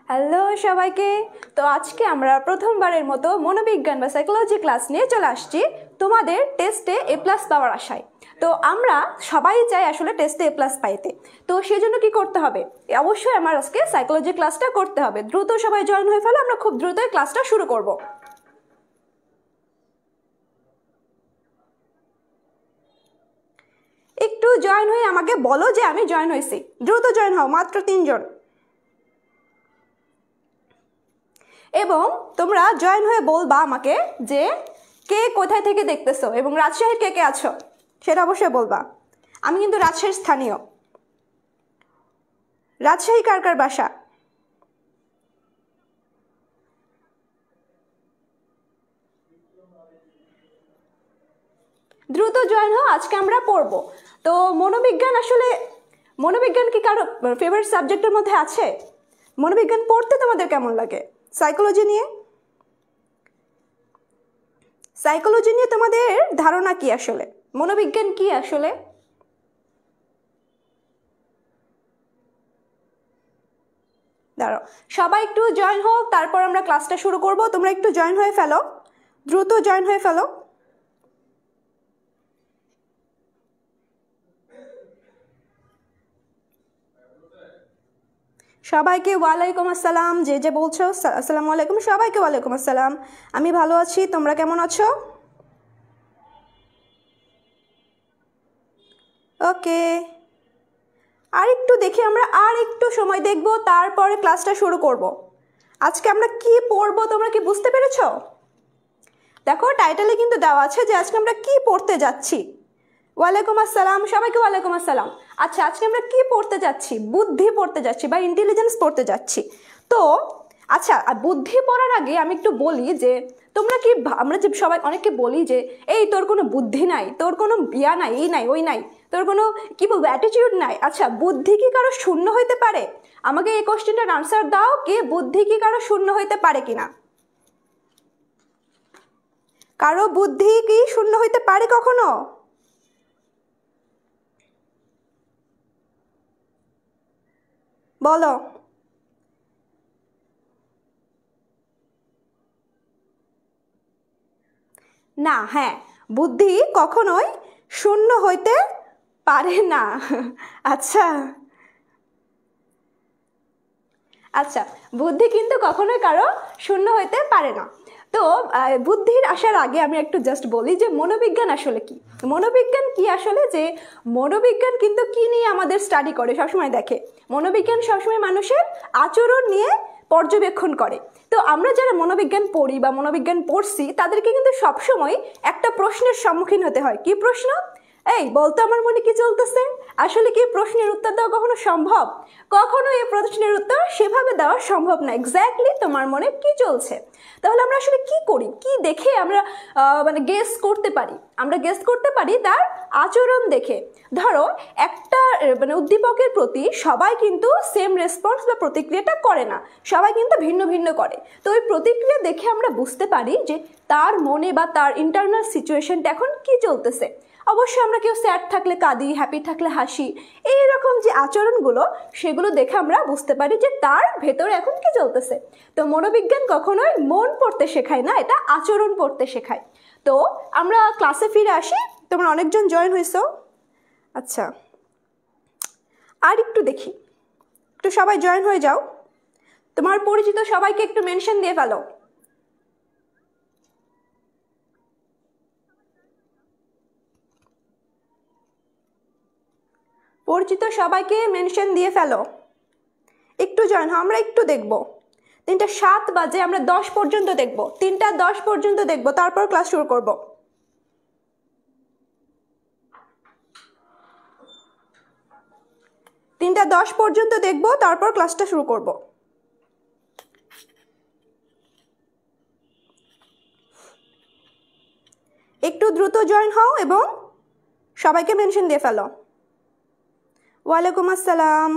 Hello সবাইকে। তো আজকে আমরা প্রথমবারের মতো মনোবিজ্ঞান বা সাইকোলজি ক্লাস নিয়ে চলে আসছি তোমাদের টেস্টে এ প্লাস পাওয়ার আশায়। তো আমরা সবাই চাই আসলে টেস্টে এ প্লাস পাইতে। তো সেজন্য কি করতে হবে? অবশ্যই আমার আজকে সাইকোলজি ক্লাসটা করতে হবে। দ্রুত সবাই জয়েন হয়ে ফেলো, আমরা খুব দ্রুতই ক্লাসটা শুরু করব। একটু জয়েন হয়ে আমাকে বলো যে আমি জয়েন হয়েছি। দ্রুত জয়েন হও, মাত্র 3 জন। এবং তোমরা জয়েন হয়ে বলবা আমাকে যে কে কোথায় থেকে দেখতেছো এবং রাজশাহীর কে কে আছো সেটা অবশ্যই বলবা। আমি কিন্তু রাজশাহীর স্থানীয়। রাজশাহী কার কার বাসা? দ্রুত জয়েন হও, আজকে আমরা পড়বো। তো মনোবিজ্ঞান কি কারো ফেভারিট সাবজেক্টের মধ্যে আছে? মনোবিজ্ঞান পড়তে তোমাদের কেমন লাগে? সাইকোলজি নিয়ে তোমাদের ধারণা কি আসলে? মনোবিজ্ঞান কি আসলে? দাঁড়াও, সবাই একটু জয়েন হোক, তারপর আমরা ক্লাসটা শুরু করব। তোমরা একটু জয়েন হয়ে ফেলো, দ্রুত জয়েন হয়ে ফেলো। সবাইকে ওয়ালাইকুম আসসালাম। যে যে বলছো আসসালামু আলাইকুম, সবাইকে ওয়ালাইকুম আসসালাম। আমি ভালো আছি, তোমরা কেমন আছো? ওকে, আর একটু দেখি, আমরা আর একটু সময় দেখব, তারপরে ক্লাসটা শুরু করব। আজকে আমরা কি পড়বো তোমরা কি বুঝতে পেরেছো? দেখো টাইটেলে কিন্তু দেওয়া আছে যে আজকে আমরা কি পড়তে যাচ্ছি। ওয়ালাইকুম আসসালাম, সবাইকে ওয়ালাইকুম আসসালাম। আচ্ছা, আজকে আমরা কি পড়তে যাচ্ছি? বুদ্ধি পড়তে যাচ্ছি বা ইন্টেলিজেন্স পড়তে যাচ্ছি। তো আচ্ছা, বুদ্ধি পড়ার আগে আমি একটু বলি যে তোমরা কি, আমরা যে সবাই অনেককে বলি যে এই তোর কোনো বুদ্ধি নাই, তোর কোনো ইয়া নাই, এই নাই ওই নাই, তোর কোনো কি বলবো অ্যাটিটিউড নাই। আচ্ছা, বুদ্ধি কি কারো শূন্য হইতে পারে? আমাকে এই কোশ্চেনটার আনসার দাও, কে বুদ্ধি কি কারো শূন্য হইতে পারে কিনা? কারো বুদ্ধি কি শূন্য হইতে পারে কখনো? বলো। না, হ্যাঁ, বুদ্ধি কখনোই শূন্য হইতে পারে না। আচ্ছা আচ্ছা, বুদ্ধি কিন্তু কখনোই কারো শূন্য হইতে পারে না। তো বুদ্ধির আসার আগে আমি একটু জাস্ট বলি যে মনোবিজ্ঞান আসলে কি। মনোবিজ্ঞান কি আসলে, যে মনোবিজ্ঞান কিন্তু কি নিয়ে আমাদের স্টাডি করে, সবসময় দেখে মনোবিজ্ঞান সবসময় মানুষের আচরণ নিয়ে পর্যবেক্ষণ করে। তো আমরা যারা মনোবিজ্ঞান পড়ি বা মনোবিজ্ঞান পড়ছি তাদেরকে কিন্তু সবসময় একটা প্রশ্নের সম্মুখীন হতে হয়। কি প্রশ্ন? এই বলতো আমার মনে কি চলতেছে। আসলে কি প্রশ্নের উত্তর দেওয়া কখনো সম্ভব? কখনো এই প্রশ্নের উত্তর সেভাবে দেওয়া সম্ভব না। এক্স্যাক্টলি তোমার মনে কি চলছে। তাহলে আমরা আসলে কি করি, কি দেখে আমরা মানে গেস করতে পারি? আমরা গেস করতে পারি তার আচরণ দেখে। ধরো একটা মানে উদ্দীপকের প্রতি সবাই কিন্তু সেম রেসপন্স বা প্রতিক্রিয়াটা করে না, সবাই কিন্তু ভিন্ন ভিন্ন করে। তো ওই প্রতিক্রিয়া দেখে আমরা বুঝতে পারি যে তার মনে বা তার ইন্টারনাল সিচুয়েশনটা এখন কি চলতেছে। অবশ্যই আমরা কেউ স্যাড থাকলে কাঁদি, হ্যাপি থাকলে হাসি, এইরকম যে আচরণগুলো সেগুলো দেখে আমরা বুঝতে পারি যে তার ভেতরে এখন কি চলতেছে। তো মনোবিজ্ঞান কখনোই মন পড়তে শেখায় না, এটা আচরণ পড়তে শেখায়। তো আমরা ক্লাসে ফিরে আসি। তোমরা অনেকজন জয়েন হয়েছো। আচ্ছা, আর একটু দেখি, একটু সবাই জয়েন হয়ে যাও। তোমার পরিচিত সবাইকে একটু মেনশন দিয়ে ফেলো। পরিচিত সবাইকে মেনশন দিয়ে ফেলো, একটু জয়েন হও, আমরা একটু দেখব। 3:07 বাজে, আমরা 10 পর্যন্ত দেখব, 3:10 পর্যন্ত দেখব, তারপর ক্লাস শুরু করব। তিনটা 10 পর্যন্ত দেখব, তারপর ক্লাসটা শুরু করব। একটু দ্রুত জয়েন হও এবং সবাইকে মেনশন দিয়ে ফেলো। ওয়ালাইকুম আসসালাম।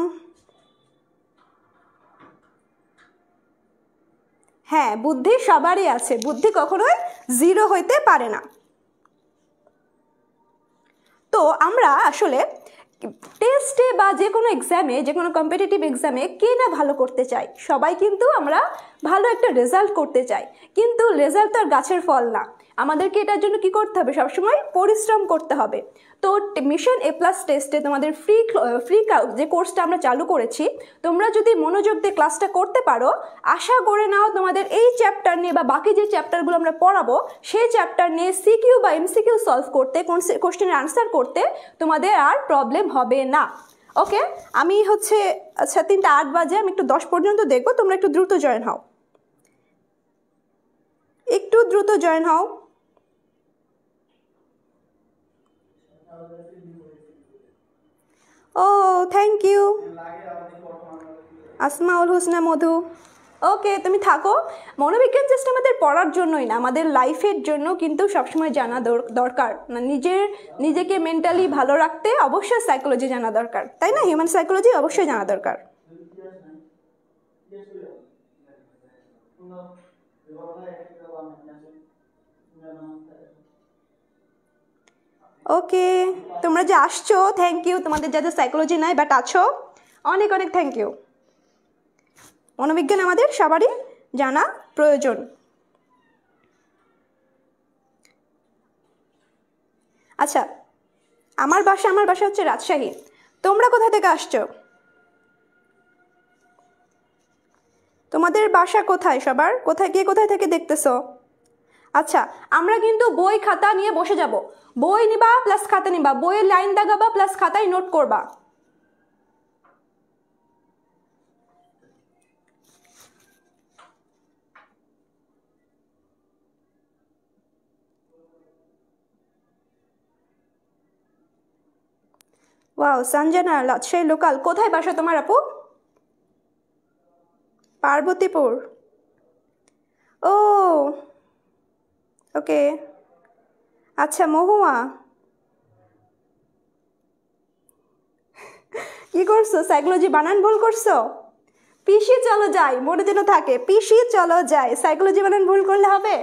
হ্যাঁ, বুদ্ধি সবারই আছে, বুদ্ধি কখনোই জিরো হইতে পারে না। তো আমরা আসলে টেস্টে বা যে কোনো এক্সামে, যে কোনো কম্পিটিটিভ এক্সামে কে না ভালো করতে চায়? সবাই কিন্তু আমরা ভালো একটা রেজাল্ট করতে চাই, কিন্তু রেজাল্ট তো আর গাছের ফল না। আমাদেরকে এটার জন্য কি করতে হবে? সবসময় পরিশ্রম করতে হবে। তো মিশন এ প্লাস টেস্টে তোমাদের ফ্রি যে কোর্সটা আমরা চালু করেছি, তোমরা যদি মনোযোগ দিয়ে ক্লাসটা করতে পারো, আশা করে নাও তোমাদের এই চ্যাপ্টার নিয়ে বা বাকি যে চ্যাপ্টারগুলো আমরা পড়াবো সেই চ্যাপ্টার নিয়ে সিকিউ বা এমসিকিউ সলভ করতে, কোশ্চেনের আনসার করতে তোমাদের আর প্রবলেম হবে না। ওকে, আমি হচ্ছে আচ্ছা 3টা 8 বাজে, আমি একটু 10 পর্যন্ত দেখবো, তোমরা একটু দ্রুত জয়েন হও, একটু দ্রুত জয়েন হও। ও থ্যাংক ইউ আসমাউল হোসনা মধু। ওকে, তুমি থাকো। মনোবিজ্ঞান জাস্ট আমাদের পড়ার জন্যই না, আমাদের লাইফের জন্য কিন্তু সবসময় জানা দরকার। নিজেকে মেন্টালি ভালো রাখতে অবশ্যই সাইকোলজি জানা দরকার, তাই না? হিউম্যান সাইকোলজি অবশ্যই জানা দরকার। ওকে, তোমরা যে আসছো থ্যাংক ইউ, তোমাদের যাদের সাইকোলজি নাই বাট আছো, অনেক অনেক থ্যাংক ইউ। মনোবিজ্ঞান আমাদের সবারই জানা প্রয়োজন। আচ্ছা, আমার বাসা হচ্ছে রাজশাহী। তোমরা কোথা থেকে আসছো? তোমাদের বাসা কোথায়? সবার কোথায়, কে কোথায় থেকে দেখতেছো? আচ্ছা, আমরা কিন্তু বই খাতা নিয়ে বসে যাব। বই নিবা প্লাস খাতা নিবা, বইয়ের লাইন দাগাবা প্লাস খাতায় নোট করবা। Wow, Sanjana Rajshahi local. কোথায় বাসা তোমার আপু? পার্বতীপুর। ও ওকে, আচ্ছা মহুয়া। কি করছো? সাইকোলজি বানান ভুল করছো? পিসি চলো যাই, মনে যেন থাকে, পিসি চলো যাই। সাইকোলজি বানান ভুল করলে হবে?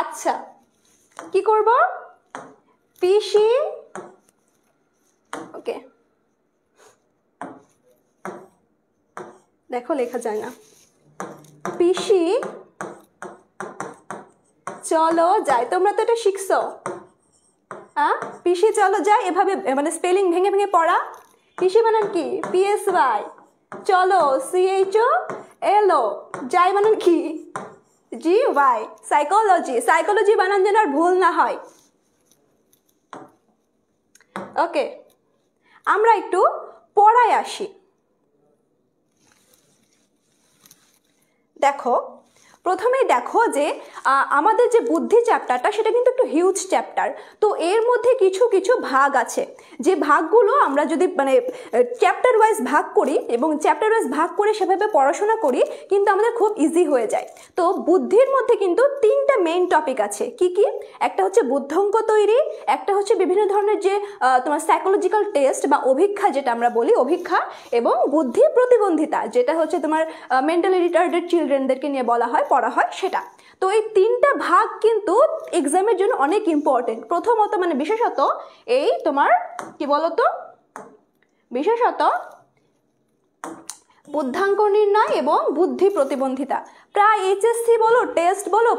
আচ্ছা, কি করব? পিসি, ওকে, দেখো লেখা যায় না। পিসি চলো যাই, তোমরা তো এটা শিখছো। হ্যাঁ, পিসি চলো যাই, এভাবে মানে স্পেলিং ভেঙে ভেঙে পড়া। পিসি বানান কি? PSY। চলো CHOLO। যাই বানান কি? GY। সাইকোলজি বানান যেন আর ভুল না হয়। ওকে, আমরা একটু পড়ায় আসি। দেখো, প্রথমেই দেখো যে আমাদের যে বুদ্ধি চ্যাপ্টারটা সেটা কিন্তু একটু হিউজ চ্যাপ্টার। তো এর মধ্যে কিছু কিছু ভাগ আছে, যে ভাগগুলো আমরা যদি মানে চ্যাপ্টার ওয়াইজ ভাগ করি এবং চ্যাপ্টার ওয়াইজ ভাগ করে সেভাবে পড়াশোনা করি, কিন্তু আমাদের খুব ইজি হয়ে যায়। তো বুদ্ধির মধ্যে কিন্তু 3টা মেইন টপিক আছে। কি কি? একটা হচ্ছে বুদ্ধাঙ্ক তৈরি, একটা হচ্ছে বিভিন্ন ধরনের যে তোমার সাইকোলজিক্যাল টেস্ট বা অভিক্ষা, যেটা আমরা বলি অভিক্ষা, এবং বুদ্ধি প্রতিবন্ধিতা, যেটা হচ্ছে তোমার মেন্টালি রিটার্ডেড চিলড্রেনদেরকে নিয়ে পড়া হয় সেটা। তো এই 3টা ভাগ কিন্তু এক্সামের জন্য অনেক ইম্পর্টেন্ট। প্রথমত মানে বিশেষত এই তোমার কি বলতো, বিশেষত বুদ্ধাঙ্ক নির্ণয় এবং বুদ্ধি প্রতিবন্ধিতা। প্রায় HSC বলো, টেস্ট বলো,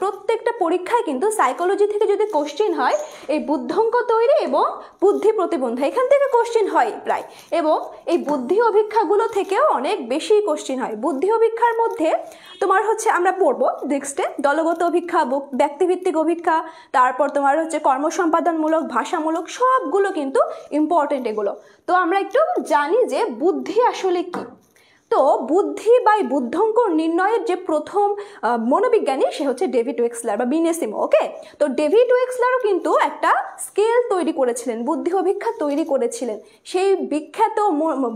প্রত্যেকটা পরীক্ষায় কিন্তু সাইকোলজি থেকে যদি কোশ্চেন হয়, এই বুদ্ধাঙ্ক তৈরি এবং বুদ্ধি প্রতিবন্ধা এখান থেকে কোশ্চেন হয় প্রায়। এবং এই বুদ্ধি অভিক্ষাগুলো থেকেও অনেক বেশি কোশ্চেন হয়। বুদ্ধি অভিক্ষার মধ্যে তোমার হচ্ছে আমরা পড়বো নেক্সটে দলগত অভিক্ষা, ব্যক্তিভিত্তিক অভিক্ষা, তারপর তোমার হচ্ছে কর্মসম্পাদনমূলক, ভাষামূলক, সবগুলো কিন্তু ইম্পর্টেন্ট এগুলো। তো আমরা একটু জানি যে বুদ্ধি আসলে কি। তো বুদ্ধি বা বুদ্ধাঙ্ক নির্ণয়ের যে প্রথম মনোবিজ্ঞানী সে হচ্ছে ডেভিড ওয়েক্সলার বা বিনেসিমো। ওকে, তো ডেভিড ওয়েক্সলারও কিন্তু একটা স্কেল তৈরি করেছিলেন, বুদ্ধি অভিক্ষা তৈরি করেছিলেন। সেই বিখ্যাত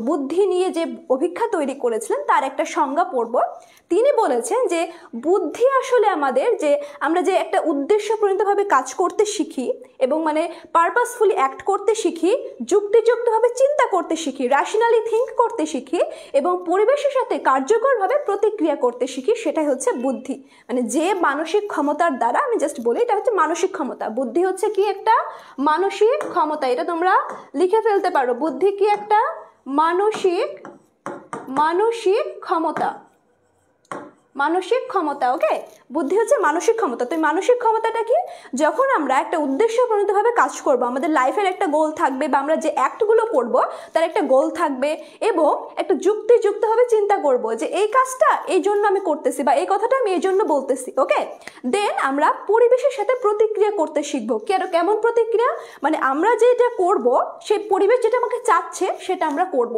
বুদ্ধি নিয়ে যে অভিক্ষা তৈরি করেছিলেন তার একটা সংজ্ঞা পড়ব। তিনি বলেছেন যে বুদ্ধি আসলে আমাদের যে আমরা যে একটা উদ্দেশ্যপ্রণীতভাবে কাজ করতে শিখি এবং মানে পারপাসফুলি অ্যাক্ট করতে শিখি, যুক্তিযুক্তভাবে চিন্তা করতে শিখি, র্যাশনালি থিঙ্ক করতে শিখি এবং পরিবেশের সাথে কার্যকরভাবে প্রতিক্রিয়া করতে শিখি, সেটাই হচ্ছে বুদ্ধি। মানে যে মানসিক ক্ষমতার দ্বারা, আমি জাস্ট বলি এটা হচ্ছে মানসিক ক্ষমতা। বুদ্ধি হচ্ছে কি একটা মানসিক ক্ষমতা, এটা তোমরা লিখে ফেলতে পারো। বুদ্ধি কি একটা মানসিক ক্ষমতা, মানসিক ক্ষমতা। ওকে, বুদ্ধি হচ্ছে মানসিক ক্ষমতা। তো এই মানসিক ক্ষমতাটা কি? যখন আমরা একটা উদ্দেশ্যপ্রণীতভাবে কাজ করব, আমাদের লাইফের একটা গোল থাকবে বা আমরা যে অ্যাক্টগুলো করব তার একটা গোল থাকবে, এবং একটা যুক্তিযুক্তভাবে চিন্তা করব যে এই কাজটা এই জন্য আমি করতেছি বা এই কথাটা আমি এই জন্য বলতেছি। ওকে, দেন আমরা পরিবেশের সাথে প্রতিক্রিয়া করতে শিখবো। কেমন প্রতিক্রিয়া? মানে আমরা যেটা করব সেই পরিবেশ যেটা আমাকে চাচ্ছে সেটা আমরা করব।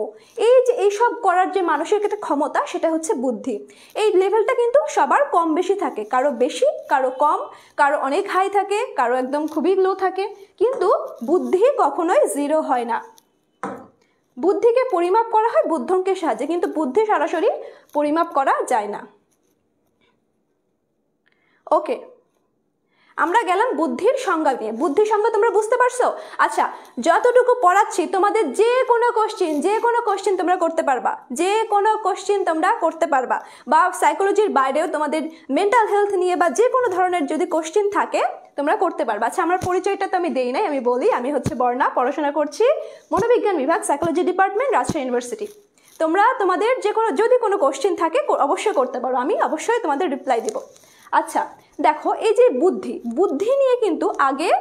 এই যে এইসব করার যে মানসিক একটা ক্ষমতা, সেটা হচ্ছে বুদ্ধি। এই লেভেলটা কিন্তু সবার কম বেশি থাকে, কারো বেশি, কারো কম, কারো অনেক হাই থাকে, কারো একদম খুবই লো থাকে, কিন্তু বুদ্ধি কখনোই জিরো হয় না। বুদ্ধিকে পরিমাপ করা হয় বুদ্ধঙ্কের সাহায্যে, কিন্তু বুদ্ধি সরাসরি পরিমাপ করা যায় না। ওকে, আমরা গেলাম বুদ্ধির সংজ্ঞা নিয়ে। বুদ্ধির সংজ্ঞা তোমরা বুঝতে পারছো? আচ্ছা, যতটুকু পড়াচ্ছি তোমাদের যে কোনো কোশ্চেন তোমরা করতে পারবা, যে কোনো কোশ্চেন তোমরা করতে পারবা, বা সাইকোলজির বাইরেও তোমাদের মেন্টাল হেলথ নিয়ে বা যে কোনো ধরনের যদি কোশ্চেন থাকে তোমরা করতে পারবা। আচ্ছা, আমার পরিচয়টা তো আমি দেই নাই, আমি বলি আমি হচ্ছে বর্ণা, পড়াশোনা করছি মনোবিজ্ঞান বিভাগ, সাইকোলজি ডিপার্টমেন্ট, রাজশাহী ইউনিভার্সিটি। তোমরা তোমাদের যদি কোনো কোশ্চেন থাকে অবশ্যই করতে পারো, আমি অবশ্যই তোমাদের রিপ্লাই দিব। আচ্ছা দেখো, এই যে বুদ্ধি নিয়ে কিন্তু আগে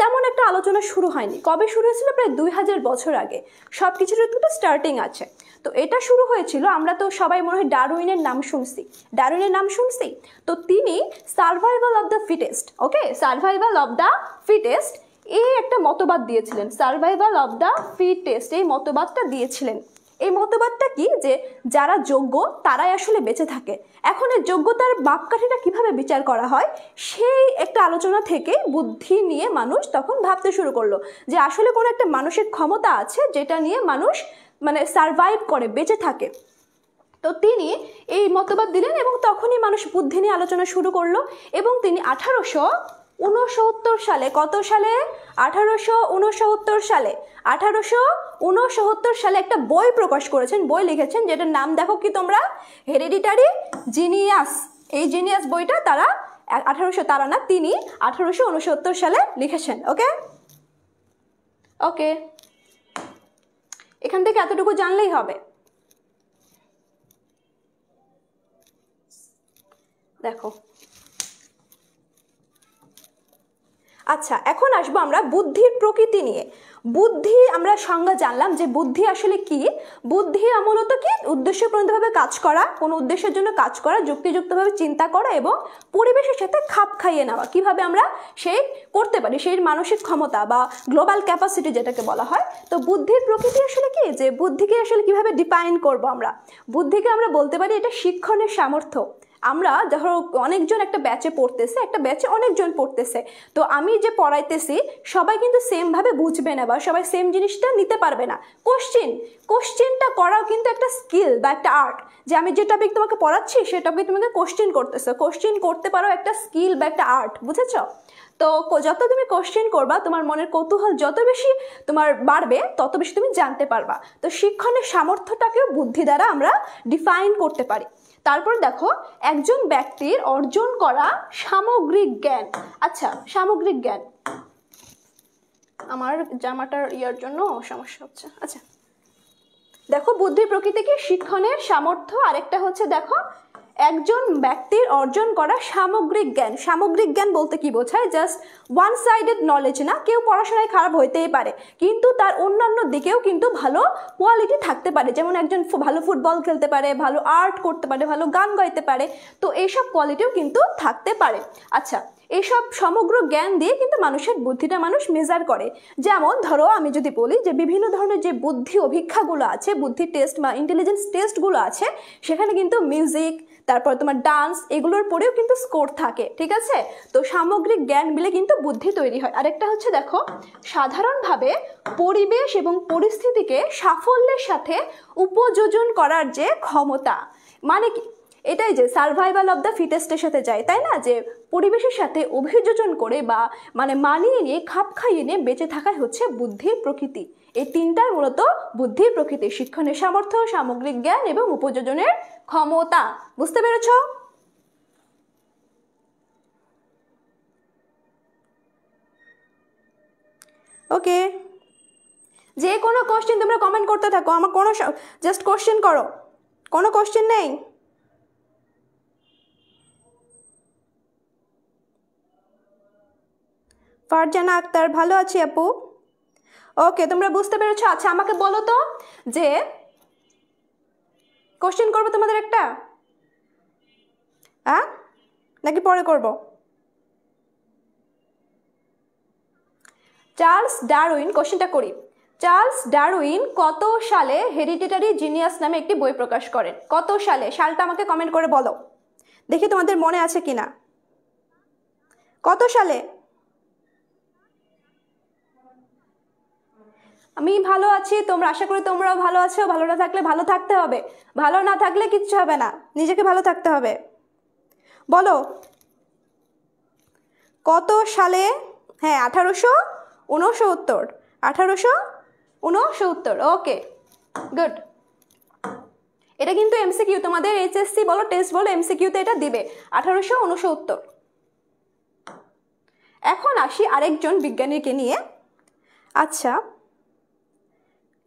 তেমন একটা আলোচনা শুরু হয়নি। কবে শুরু হয়েছিল? প্রায় 2000 বছর আগে। সব কিছুর একটু স্টার্টিং আছে। তো এটা শুরু হয়েছিল, আমরা তো সবাই মনে হয় ডারউইনের নাম শুনছি। তো তিনি survival of the fittest, okay, survival of the fittest এই একটা মতবাদ দিয়েছিলেন। সার্ভাইভাল অফ দ্য ফিটেস্ট এই মতবাদটা দিয়েছিলেন। এই মতবাদটা কি? যে যারা যোগ্য তারাই আসলে বেঁচে থাকে। এখন এই যোগ্যতার মাপকাঠিটা কিভাবে বিচার করা হয়, সেই একটা আলোচনা থেকে বুদ্ধি নিয়ে মানুষ তখন ভাবতে শুরু করলো যে আসলে কোনো একটা মানসিক ক্ষমতা আছে যেটা নিয়ে মানুষ মানে সারভাইভ করে, বেঁচে থাকে। তো তিনি এই মতবাদ দিলেন এবং তখনই মানুষ বুদ্ধি নিয়ে আলোচনা শুরু করলো। এবং তিনি 1869 সালে, কত সালে? 1869 সালে একটা বই প্রকাশ করেছেন, বই লিখেছেন, যেটার নাম দেখো কি তোমরা? হেরেডিটারি জিনিয়াস। এই জিনিয়াস বইটা তিনি 1869 সালে লিখেছেন। ওকে, এখান থেকে এতটুকু জানলেই হবে। দেখো, আচ্ছা এখন আসবো আমরা বুদ্ধির প্রকৃতি নিয়ে। বুদ্ধি আমরা সংজ্ঞা জানলাম যে বুদ্ধি আসলে কি। বুদ্ধি মূলত কি? উদ্দেশ্যপ্রণীতভাবে কাজ করা, কোনো উদ্দেশ্যের জন্য কাজ করা, যুক্তিযুক্তভাবে চিন্তা করা এবং পরিবেশের সাথে খাপ খাইয়ে নেওয়া। কিভাবে আমরা সেই করতে পারি, সেই মানসিক ক্ষমতা বা গ্লোবাল ক্যাপাসিটি যেটাকে বলা হয়। তো বুদ্ধির প্রকৃতি আসলে কি? যে বুদ্ধিকে আসলে কিভাবে ডিফাইন করব আমরা? বুদ্ধিকে আমরা বলতে পারি এটা শিক্ষণের সামর্থ্য। আমরা ধরো অনেকজন একটা ব্যাচে পড়তেছে, একটা ব্যাচে অনেকজন পড়তেছে, তো আমি যে পড়াইতেছি সবাই কিন্তু সেমভাবে বুঝবে না বা সবাই সেম জিনিসটা নিতে পারবে না। কোশ্চেনটা করাও কিন্তু একটা স্কিল বা একটা আর্ট। যে আমি যে টপিক তোমাকে পড়াচ্ছি সে টপিক তোমাকে কোশ্চেন করতেছো, কোশ্চেন করতে পারো একটা স্কিল বা একটা আর্ট, বুঝেছ? তো যত তুমি কোশ্চেন করবা, তোমার মনের কৌতূহল যত বেশি তোমার বাড়বে, তত বেশি তুমি জানতে পারবা। তো শিক্ষণের সামর্থ্যটাকেও বুদ্ধি দ্বারা আমরা ডিফাইন করতে পারি। তারপর দেখো, একজন ব্যক্তির অর্জন করা সামগ্রিক জ্ঞান। আচ্ছা, সামগ্রিক জ্ঞান, আমার জামাটার ইয়ার জন্য সমস্যা হচ্ছে। আচ্ছা দেখো, বুদ্ধির প্রকৃতি কি? শিক্ষণের সামর্থ্য। আরেকটা হচ্ছে দেখো, একজন ব্যক্তির অর্জন করা সামগ্রিক জ্ঞান। সামগ্রিক জ্ঞান বলতে কি বোঝায়? জাস্ট ওয়ান সাইডেড নলেজ না। কেউ পড়াশোনায় খারাপ হইতেই পারে, কিন্তু তার অন্যান্য দিকেও কিন্তু ভালো কোয়ালিটি থাকতে পারে। যেমন একজন ভালো ফুটবল খেলতে পারে, ভালো আর্ট করতে পারে, ভালো গান গাইতে পারে, তো এইসব কোয়ালিটিও কিন্তু থাকতে পারে। আচ্ছা, এইসব সমগ্র জ্ঞান দিয়ে কিন্তু মানুষের বুদ্ধিটা মানুষ মেজার করে। যেমন ধরো আমি যদি বলি যে বিভিন্ন ধরনের যে বুদ্ধি অভিক্ষাগুলো আছে, বুদ্ধি টেস্ট বা ইন্টেলিজেন্স টেস্টগুলো আছে, সেখানে কিন্তু মিউজিক, তারপর তোমার ডান্স, এগুলোর পরেও কিন্তু স্কোর থাকে, ঠিক আছে? তো সামগ্রিক জ্ঞান মিলে কিন্তু বুদ্ধি তৈরি হয়। আরেকটা হচ্ছে দেখো, সাধারণভাবে পরিবেশ এবং পরিস্থিতিকে সাফল্যের সাথে উপযোজন করার যে ক্ষমতা। মানে কি? এটাই যে সার্ভাইভাল অফ দ্য ফিটেস্টের সাথে যায়, তাই না? যে পরিবেশের সাথে অভিযোজন করে বা মানে মানিয়ে নিয়ে খাপ খাইয়ে নিয়ে বেঁচে থাকাই হচ্ছে বুদ্ধির প্রকৃতি। এই তিনটাই মূলত বুদ্ধির প্রকৃতি: শিক্ষণের সামর্থ্য, সামগ্রিক জ্ঞান এবং উপযোজনের ক্ষমতা। বুঝতে পেরেছ? ওকে, যে কোনো কোশ্চেন তোমরা কমেন্ট করতে থাকো, আমার কোনো জাস্ট কোশ্চেন করো, কোনো কোশ্চেন নেই? ফারজানা আক্তার, ভালো আছি আপু। ওকে, তোমরা বুঝতে পেরেছো? আচ্ছা আমাকে বলো তো যে কোশ্চেন করবো তোমাদের একটা, হ্যাঁ নাকি পরে করব? চার্লস ডারউইন, কোশ্চেনটা করি। চার্লস ডারউইন কত সালে হেরিডিটারি জিনিয়াস নামে একটি বই প্রকাশ করেন? কত সালে? সালটা আমাকে কমেন্ট করে বলো, দেখি তোমাদের মনে আছে কিনা। কত সালে? আমি ভালো আছি, তোমরা আশা করি তোমরাও ভালো আছো। ভালো না থাকলে ভালো থাকতে হবে, ভালো না থাকলে কিচ্ছু হবে না, নিজেকে ভালো থাকতে হবে। বলো কত সালে? হ্যাঁ 1869। 1869। Okay good. এটা কিন্তু এমসিকিউ, তোমাদের এইচএসসি বলো টেস্ট বলো এমসিকিউতে এটা দিবে 1869। এখন আসি আরেকজন বিজ্ঞানীকে নিয়ে। আচ্ছা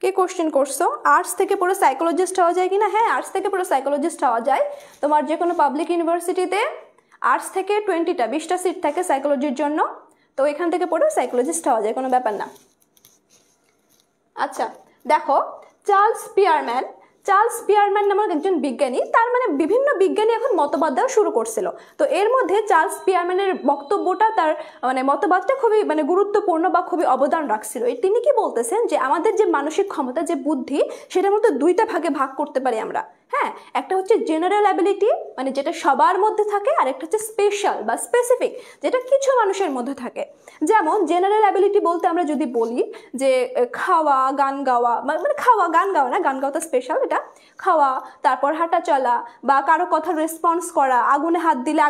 কে কোশ্চেন করছো? আর্টস থেকে পুরো সাইকোলজিস্ট হওয়া যায় কিনা? হ্যাঁ আর্টস থেকে পুরো সাইকোলজিস্ট হওয়া যায়। তোমার যে কোনো পাবলিক ইউনিভার্সিটিতে আর্টস থেকে 20টা সিট থাকে সাইকোলজির জন্য, তো এখান থেকে পড়ে সাইকোলজিস্ট হওয়া যায়, কোনো ব্যাপার না। আচ্ছা দেখো, চার্লস পিয়ারম্যান নামক একজন বিজ্ঞানী, তার মানে বিভিন্ন বিজ্ঞানী এখন মতবাদ দেওয়া শুরু করছিল। তো এর মধ্যে চার্লস পিয়ারম্যানের বক্তব্যটা, তার মানে মতবাদটা খুবই মানে গুরুত্বপূর্ণ বা খুবই অবদান রাখছিল। তিনি কি বলতেছেন যে আমাদের যে মানসিক ক্ষমতা, যে বুদ্ধি, সেটার মধ্যে দুইটা ভাগে ভাগ করতে পারি আমরা। হ্যাঁ, একটা হচ্ছে জেনারেল অ্যাবিলিটি, মানে যেটা সবার মধ্যে থাকে, আর একটা হচ্ছে স্পেশাল বা স্পেসিফিক, যেটা কিছু মানুষের মধ্যে থাকে। যেমন জেনারেল অ্যাবিলিটি বলতে আমরা যদি বলি যে খাওয়া, গান গাওয়া, মানে খাওয়া গান গাওয়া না, গান গাওয়া তো স্পেশাল, এটা খাওয়া, তারপর হাঁটা চলা, বা কারো কথার রেসপন্স করা, আগুনে হাত দিলে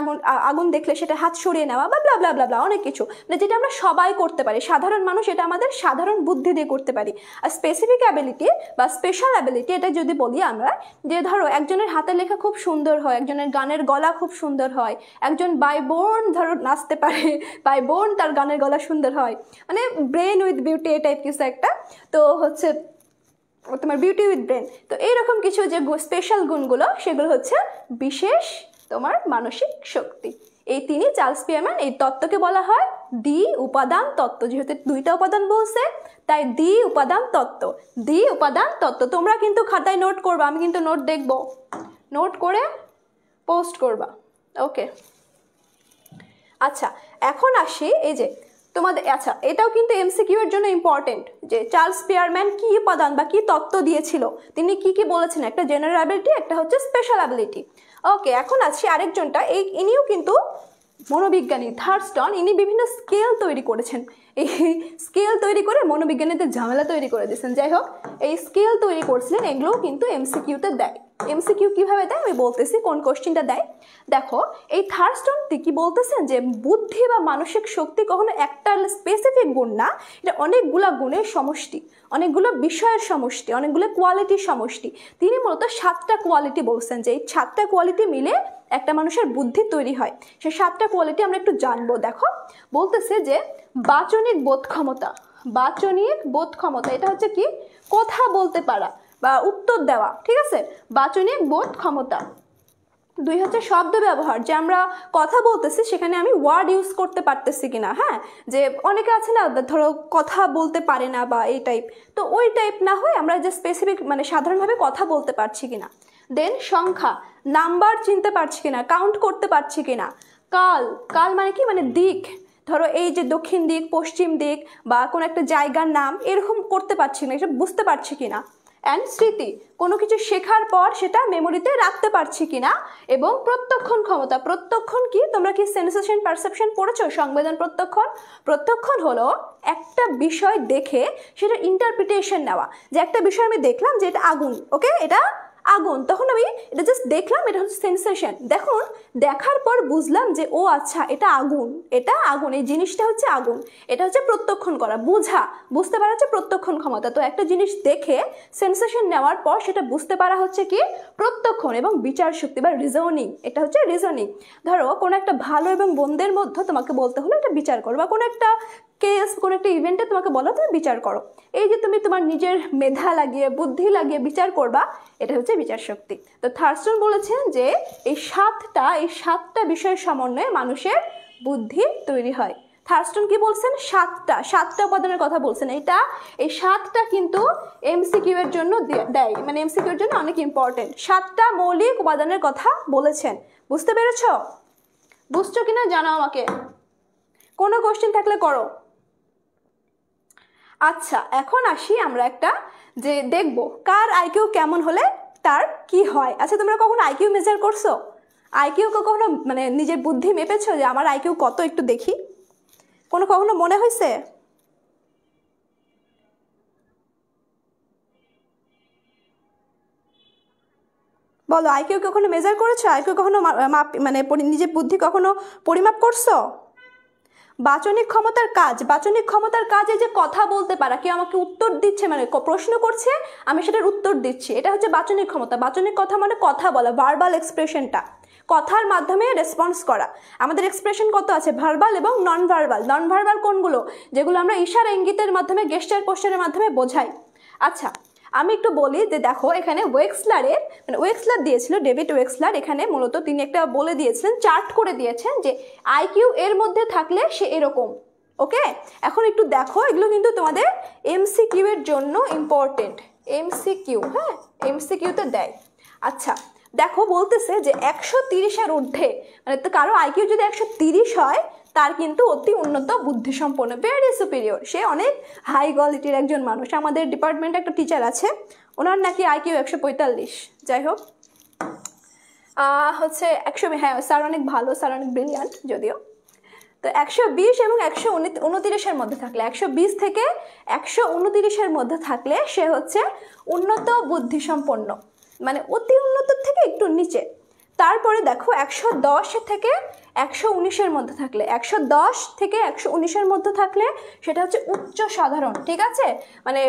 আগুন দেখলে সেটা হাত সরিয়ে নেওয়া, বা ব্লা ব্লা ব্লা ব্লা, অনেক কিছু, মানে যেটা আমরা সবাই করতে পারি, সাধারণ মানুষ, এটা আমাদের সাধারণ বুদ্ধি দিয়ে করতে পারি। আর স্পেসিফিক অ্যাবিলিটি বা স্পেশাল অ্যাবিলিটি, এটা যদি বলি আমরা, যে ধরো একজনের হাতের লেখা খুব সুন্দর হয়, একজনের গানের গলা খুব সুন্দর হয়, একজন বাই বোন ধরো নাচতে পারে, বাই বোন তার গানের গলা সুন্দর হয়, মানে ব্রেন উইথ বিউটি, এই টাইপ কিছু একটা, তো হচ্ছে তোমার বিউটি উইথ ব্রেন। তো এইরকম কিছু যে স্পেশাল গুণগুলো, সেগুলো হচ্ছে বিশেষ তোমার মানসিক শক্তি। এই তিনি চার্লস পিয়ারম্যান, এই তত্ত্বকে বলা হয় দ্বি উপাদান তত্ত্ব। যেহেতু দুইটা উপাদান বলছে, তাই দ্বি উপাদান তত্ত্ব। তোমরা কিন্তু খাতায় নোট করবা, আমি কিন্তু নোট দেখব, নোট করে পোস্ট করবা। ওকে আচ্ছা এখন আসি এই যে তোমাদের, আচ্ছা এটাও কিন্তু এমসিকিউ এর জন্য ইম্পর্টেন্ট, যে চার্লস পিয়ারম্যান কি উপাদান বা কি তত্ত্ব দিয়েছিল, তিনি কি কি বলেছেন, একটা জেনারেল অ্যাবিলিটি, একটা হচ্ছে স্পেশাল অ্যাবিলিটি। ওকে এখন আসি আরেকজনটা, ইনিও কিন্তু মনোবিজ্ঞানী, থার্স্টন। ইনি বিভিন্ন স্কেল তৈরি করেছেন, এই স্কেল তৈরি করে মনোবিজ্ঞানীদের ঝামেলা তৈরি করে দিয়েছেন। যাই হোক, এই স্কেল তৈরি করছিলেন, এগুলোও কিন্তু এমসিকিউতে দেয়। এমসিকিউ কিভাবে দেয় আমি বলতেছি, কোন কোশ্চেনটা দেয় দেখো। এই থার্স্টন কি বলতেছেন যে বুদ্ধি বা মানসিক শক্তি কখনো একটা স্পেসিফিক গুণ না, এটা অনেকগুলো গুণের সমষ্টি, অনেকগুলো বিষয়ের সমষ্টি, অনেকগুলো কোয়ালিটির সমষ্টি। তিনি মূলত 7টা কোয়ালিটি বলছেন, যে এই 7টা কোয়ালিটি মিলে একটা মানুষের বুদ্ধি তৈরি হয়। সেই 7টা কোয়ালিটি আমরা একটু জানবো। দেখো বলতেছে যে বাচনিক বোধ ক্ষমতা, এটা হচ্ছে কি, কথা বলতে পারা বা উত্তর দেওয়া, ঠিক আছে। বাচনিক বোধ ক্ষমতা। 2 হচ্ছে শব্দ ব্যবহার, যে আমরা কথা বলতেছি সেখানে আমি ওয়ার্ড ইউজ করতে পারতেছি কিনা। হ্যাঁ, যে অনেকে আছে না ধরো কথা বলতে পারে না বা এই টাইপ, তো ওই টাইপ না হয় আমরা যে স্পেসিফিক মানে সাধারণভাবে কথা বলতে পারছি কিনা। দেন সংখ্যা, নাম্বার চিনতে পারছি কিনা, কাউন্ট করতে পারছি কিনা। কাল মানে কি, মানে দিক, ধরো এই যে দক্ষিণ দিক, পশ্চিম দিক, বা কোনো একটা জায়গার নাম এরকম করতে পারছি না, এটা বুঝতে পারছি কিনা। অ্যান্ড স্মৃতি, কোনো কিছু শেখার পর সেটা মেমোরিতে রাখতে পারছি কিনা। এবং প্রত্যক্ষণ ক্ষমতা, প্রত্যক্ষণ কি, তোমরা কি সেন্সেশন পারসেপশন পড়েছো, সংবেদন প্রত্যক্ষণ? প্রত্যক্ষণ হলো একটা বিষয় দেখে সেটা ইন্টারপ্রিটেশন নেওয়া, যে একটা বিষয় আমি দেখলাম যে এটা আগুন, ওকে এটা আগুন, তখন আমি এটা জাস্ট দেখলাম, এটা হচ্ছে সেন্সেশন। দেখুন, দেখার পর বুঝলাম যে ও আচ্ছা এটা আগুন, এটা আগুন, এই জিনিসটা হচ্ছে আগুন। এটা হচ্ছে প্রত্যক্ষণ করা, বোঝা, বুঝতে পারা হচ্ছে প্রত্যক্ষণ ক্ষমতা। তো একটা জিনিস দেখে সেন্সেশন নেওয়ার পর সেটা বুঝতে পারা হচ্ছে কি প্রত্যক্ষণ এবং বিচার শক্তি বা রিজনিং, এটা হচ্ছে রিজনিং। ধরো কোনো একটা ভালো এবং মন্দের মধ্যে তোমাকে বলতে হলো এটা বিচার করো, বা কোনো একটা কেস, কোনো একটা ইভেন্টে তোমাকে বলো তুমি বিচার করো, এই যে তুমি তোমার নিজের মেধা লাগিয়ে বুদ্ধি লাগিয়ে বিচার করবা, এটা হচ্ছে বিচার শক্তি। তো থার্স্টন বলেছেন যে এই সাতটা বিষয়ের সমন্বয়ে মানুষের বুদ্ধি তৈরি হয়। থার্স্টন কি বলছেন? সাতটা উপাদানের কথা বলছেন। এই সাতটা কিন্তু এমসিকিউ এর জন্য দেয়, মানে এমসিকিউ এর জন্য অনেক ইম্পর্টেন্ট। সাতটা মৌলিক উপাদানের কথা বলেছেন। বুঝতে পেরেছো? বুঝছো কিনা জানাও আমাকে, কোনো কোশ্চেন থাকলে করো। আচ্ছা, এখন আসি আমরা একটা যে দেখবো কার আইকিউ কেমন হলে তার কি হয়। আচ্ছা, তোমরা কখনো আইকিউ মেজার করছো? আইকিউ কখনো মানে নিজের বুদ্ধি মেপেছো যে আমার আইকিউ কত, একটু দেখি? কখনো মনে হয়েছে? বলো, আইকিউ কখনো মেজার করেছো? আইকিউ কখনো মানে নিজের বুদ্ধি কখনো পরিমাপ করছো? বাচনিক ক্ষমতার কাজ এই যে কথা বলতে পারা, কেউ আমাকে উত্তর দিচ্ছে, মানে প্রশ্ন করছে, আমি সেটার উত্তর দিচ্ছি, এটা হচ্ছে বাচনিক ক্ষমতা। বাচনিক কথা মানে কথা বলা, ভার্বাল এক্সপ্রেশনটা, কথার মাধ্যমে রেসপন্স করা। আমাদের এক্সপ্রেশন কত আছে? ভার্বাল এবং নন ভার্বাল। নন ভার্বাল কোনগুলো? যেগুলো আমরা ইশারা ইঙ্গিতের মাধ্যমে, গেস্টার পোস্টারের মাধ্যমে বোঝাই। আচ্ছা, আমি একটু বলি যে দেখো এখানে ওয়েক্সলার দিয়েছিল, ডেভিড ওয়েক্সলার, এখানে মূলত তিনি একটা বলে দিয়েছিলেন, চার্ট করে দিয়েছেন যে আইকিউ এর মধ্যে থাকলে সে এরকম। ওকে, এখন একটু দেখো, এগুলো কিন্তু তোমাদের এমসিকিউ এর জন্য ইম্পর্টেন্ট। এমসিকিউ, হ্যাঁ, এমসিকিউতে দেয়। আচ্ছা, দেখো বলতেছে যে 130-এর ঊর্ধ্বে, মানে কারো আইকিউ যদি 130 হয় তার কিন্তু অতি উন্নত বুদ্ধিসম্পন্ন, ভেরি সুপিরিয়র, সে অনেক হাই কোয়ালিটির একজন মানুষ। আমাদের ডিপার্টমেন্টে একটা টিচার আছে, ওনার নাকি আইকিউ 145। যাই হোক, হচ্ছে 100, হ্যাঁ স্যার অনেক ভালো, স্যার অনেক ব্রিলিয়ান্ট যদিও। তো 120 এবং 129-এর মধ্যে থাকলে, 120 থেকে 129-এর মধ্যে থাকলে সে হচ্ছে উন্নত বুদ্ধিসম্পন্ন, মানে অতি উন্নত থেকে একটু নিচে। তারপরে দেখো 110 থেকে 119-এর মধ্যে থাকলে, 110 থেকে 119-এর মধ্যে থাকলে সেটা হচ্ছে উচ্চ সাধারণ। ঠিক আছে, মানে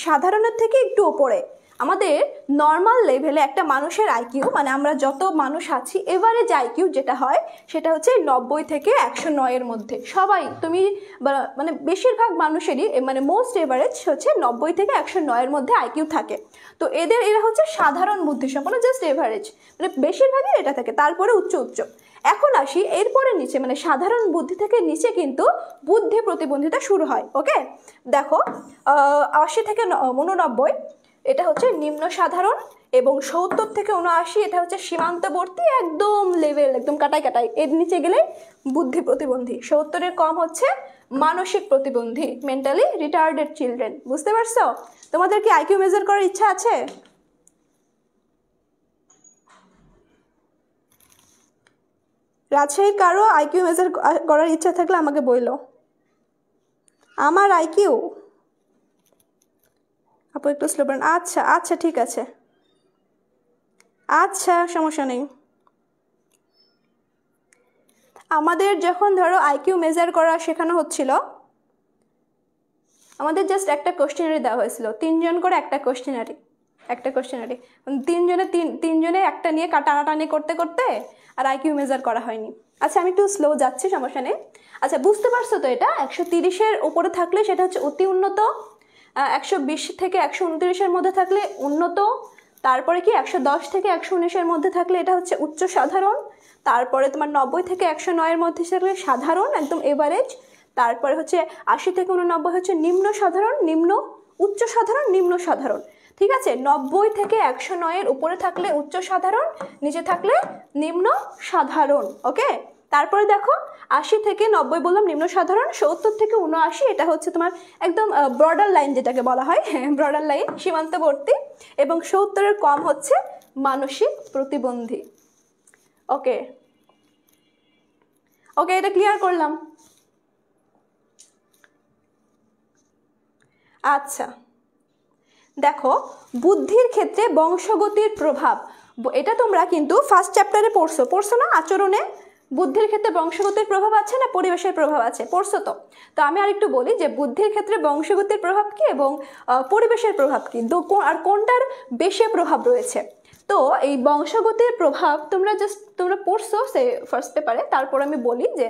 সাধারণের থেকে একটু উপরে। আমাদের নর্মাল লেভেলে একটা মানুষের আইকিউ, মানে আমরা যত মানুষ আছি এভারেজ আইকিউ যেটা হয় সেটা হচ্ছে 90 থেকে 109-এর মধ্যে। সবাই তুমি মানে বেশিরভাগ মানুষেরই, মানে মোস্ট এভারেজ হচ্ছে 90 থেকে 109-এর মধ্যে আইকিউ থাকে। তো এরা হচ্ছে সাধারণ বুদ্ধিসম্পন্ন, জাস্ট এভারেজ, মানে বেশিরভাগই এটা থাকে। তারপরে উচ্চ। এখন আসি এরপরে নিচে, মানে সাধারণ বুদ্ধি থেকে নিচে কিন্তু বুদ্ধি প্রতিবন্ধিতা শুরু হয়। ওকে, দেখো 80 থেকে 89 এটা হচ্ছে নিম্ন সাধারণ, এবং 70 থেকে 79 এটা হচ্ছে সীমান্তবর্তী একদম লেভেল, একদম কাটাই। এর নিচে গেলে বুদ্ধি প্রতিবন্ধী। 70-এর কম হচ্ছে মানসিক প্রতিবন্ধী, মেন্টালি রিটার্ডেড চিলড্রেন। বুঝতে পারছো? তোমাদের কি আইকিউ মেজার করার ইচ্ছা আছে? রাজশাহীর কারো আইকিউ মেজার করার ইচ্ছা থাকলে আমাকে বইলো। আমার আইকিউ আপু একটু স্লো বলেন। আচ্ছা ঠিক আছে, আচ্ছা সমস্যা নেই। আমাদের যখন ধরো আইকিউ মেজার করা শেখানো হচ্ছিল, আমাদের জাস্ট একটা কোশ্চেনারি দেওয়া হয়েছিল, 3 জন করে একটা কোশ্চেনারি, তিনজনে একটা নিয়ে টানাটানি করতে করতে আর আইকিউ মেজার করা হয়নি। আচ্ছা, আমি একটু স্লো যাচ্ছি, সমস্যা নেই। আচ্ছা, বুঝতে পারছো তো? এটা 130-এর উপরে থাকলে সেটা হচ্ছে অতি উন্নত, 120 থেকে 129-এর মধ্যে থাকলে উন্নত, তারপরে কি 110 থেকে 119-এর মধ্যে থাকলে এটা হচ্ছে উচ্চ সাধারণ, তারপরে তোমার 90 থেকে 109-এর মধ্যে থাকলে সাধারণ, একদম এভারেজ, তারপরে হচ্ছে 80 থেকে 89 হচ্ছে নিম্ন সাধারণ, উচ্চ সাধারণ, নিম্ন সাধারণ। ঠিক আছে, 90 থেকে 109-এর উপরে থাকলে উচ্চ সাধারণ, নিচে থাকলে নিম্ন সাধারণ। ওকে, তারপরে দেখো 80 থেকে 90 বললাম নিম্ন সাধারণ, 70 থেকে 79 এটা হচ্ছে তোমার একদম ব্রডার লাইন যেটাকে বলা হয়, ব্রডার লাইন, সীমান্তবর্তী, এবং 70-এর কম হচ্ছে মানসিক প্রতিবন্ধী। ওকে, এটা ক্লিয়ার করলাম। আচ্ছা, দেখো বুদ্ধির ক্ষেত্রে বংশগতির প্রভাব, এটা তোমরা কিন্তু ফার্স্ট চ্যাপ্টারে পড়ছো না আচরণে? বুদ্ধির ক্ষেত্রে বংশগতির প্রভাব আছে না পরিবেশের প্রভাব আছে, পড়ছো তো? তো আমি আরেকটু বলি যে বুদ্ধির ক্ষেত্রে বংশগতির প্রভাব কি এবং পরিবেশের প্রভাব কি, আর কোনটার বেশি প্রভাব রয়েছে। তো এই বংশগতির প্রভাব তোমরা পড়ছো সে ফার্স্ট পেপারে। তারপর আমি বলি যে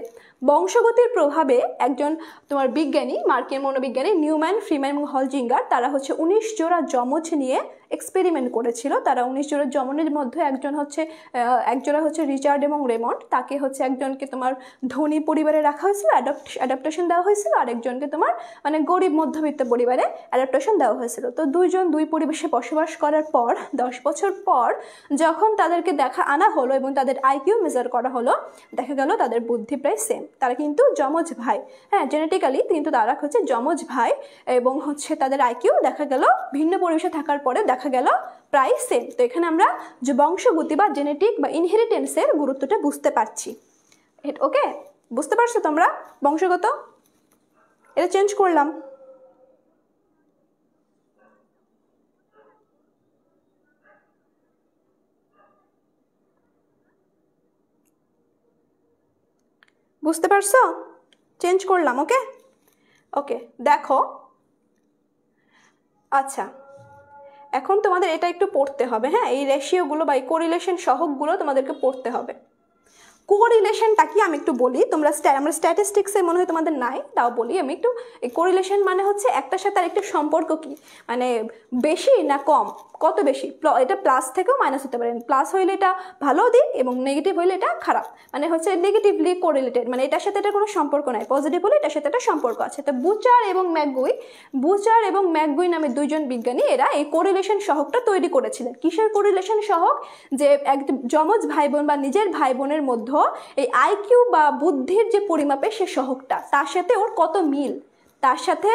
বংশগতির প্রভাবে একজন তোমার বিজ্ঞানী, মার্কিন মনোবিজ্ঞানী নিউম্যান, ফ্রিম্যান এবং হলজিঙ্গার, তারা হচ্ছে 19 জোড়া যমজ নিয়ে এক্সপেরিমেন্ট করেছিল। তারা 19 জোড়া যমনের মধ্যে একজোড়া হচ্ছে রিচার্ড এবং রেমন্ড, তাকে হচ্ছে একজনকে তোমার ধনী পরিবারে রাখা হয়েছিল, অ্যাডাপ্টেশন দেওয়া হয়েছিল, আরেকজনকে তোমার মানে গরিব মধ্যবিত্ত পরিবারে অ্যাডাপ্টেশন দেওয়া হয়েছিল। তো দুইজন দুই পরিবেশে বসবাস করার পর 10 বছর পর যখন তাদেরকে আনা হলো এবং তাদের আইকিউ মেজার করা হলো, দেখা গেল তাদের বুদ্ধি প্রায় সেম। তারা কিন্তু যমজ ভাই, হ্যাঁ জেনেটিক্যালি কিন্তু তারা হচ্ছে যমজ ভাই, এবং হচ্ছে তাদের আইকিউ দেখা গেল ভিন্ন পরিবেশে থাকার পরে দেখা গেল প্রায় সেম। তো এখানে আমরা যে বংশগতি বা জেনেটিক বা ইনহেরিটেন্সের গুরুত্বটা বুঝতে পারছি। ওকে, বুঝতে পারছো তোমরা বংশগত? এটা চেঞ্জ করলাম। বুঝতে পারছো? চেঞ্জ করলাম। ওকে ওকে, দেখো আচ্ছা এখন তোমাদের এটা একটু পড়তে হবে, হ্যাঁ এই রেশিওগুলো বা এই কোরিলেশন সহগগুলো তোমাদেরকে পড়তে হবে। কোরিলেশনটা কি আমি একটু বলি, আমরা স্ট্যাটিস্টিক্সে মনে হয় তোমাদের নাই, তাও বলি আমি একটু। এই কোরিলেশন মানে হচ্ছে একটার সাথে আরেকটা সম্পর্ক কি, মানে বেশি না কম, কত বেশি। এটা প্লাস থেকেও মাইনাস হতে পারে, প্লাস হইলে এটা ভালো দিক এবং নেগেটিভ হইলে এটা খারাপ, মানে হচ্ছে নেগেটিভলি কোরিলেটেড, মানে এটার সাথে এটা কোনো সম্পর্ক নাই। পজিটিভ হলে এটার সাথে একটা সম্পর্ক আছে। তো বুচার এবং ম্যাকগুই নামে দুইজন বিজ্ঞানী এরা এই কোরিলেশন সহগটা তৈরি করেছিলেন। কিসের কোরিলেশন সহগ? যে এক যমজ ভাই বোন বা নিজের ভাই বোনের মধ্যে এই আইকিউ বা বুদ্ধির যে পরিমাপে সে সহগটা, তার সাথে ওর কত মিল, তার সাথে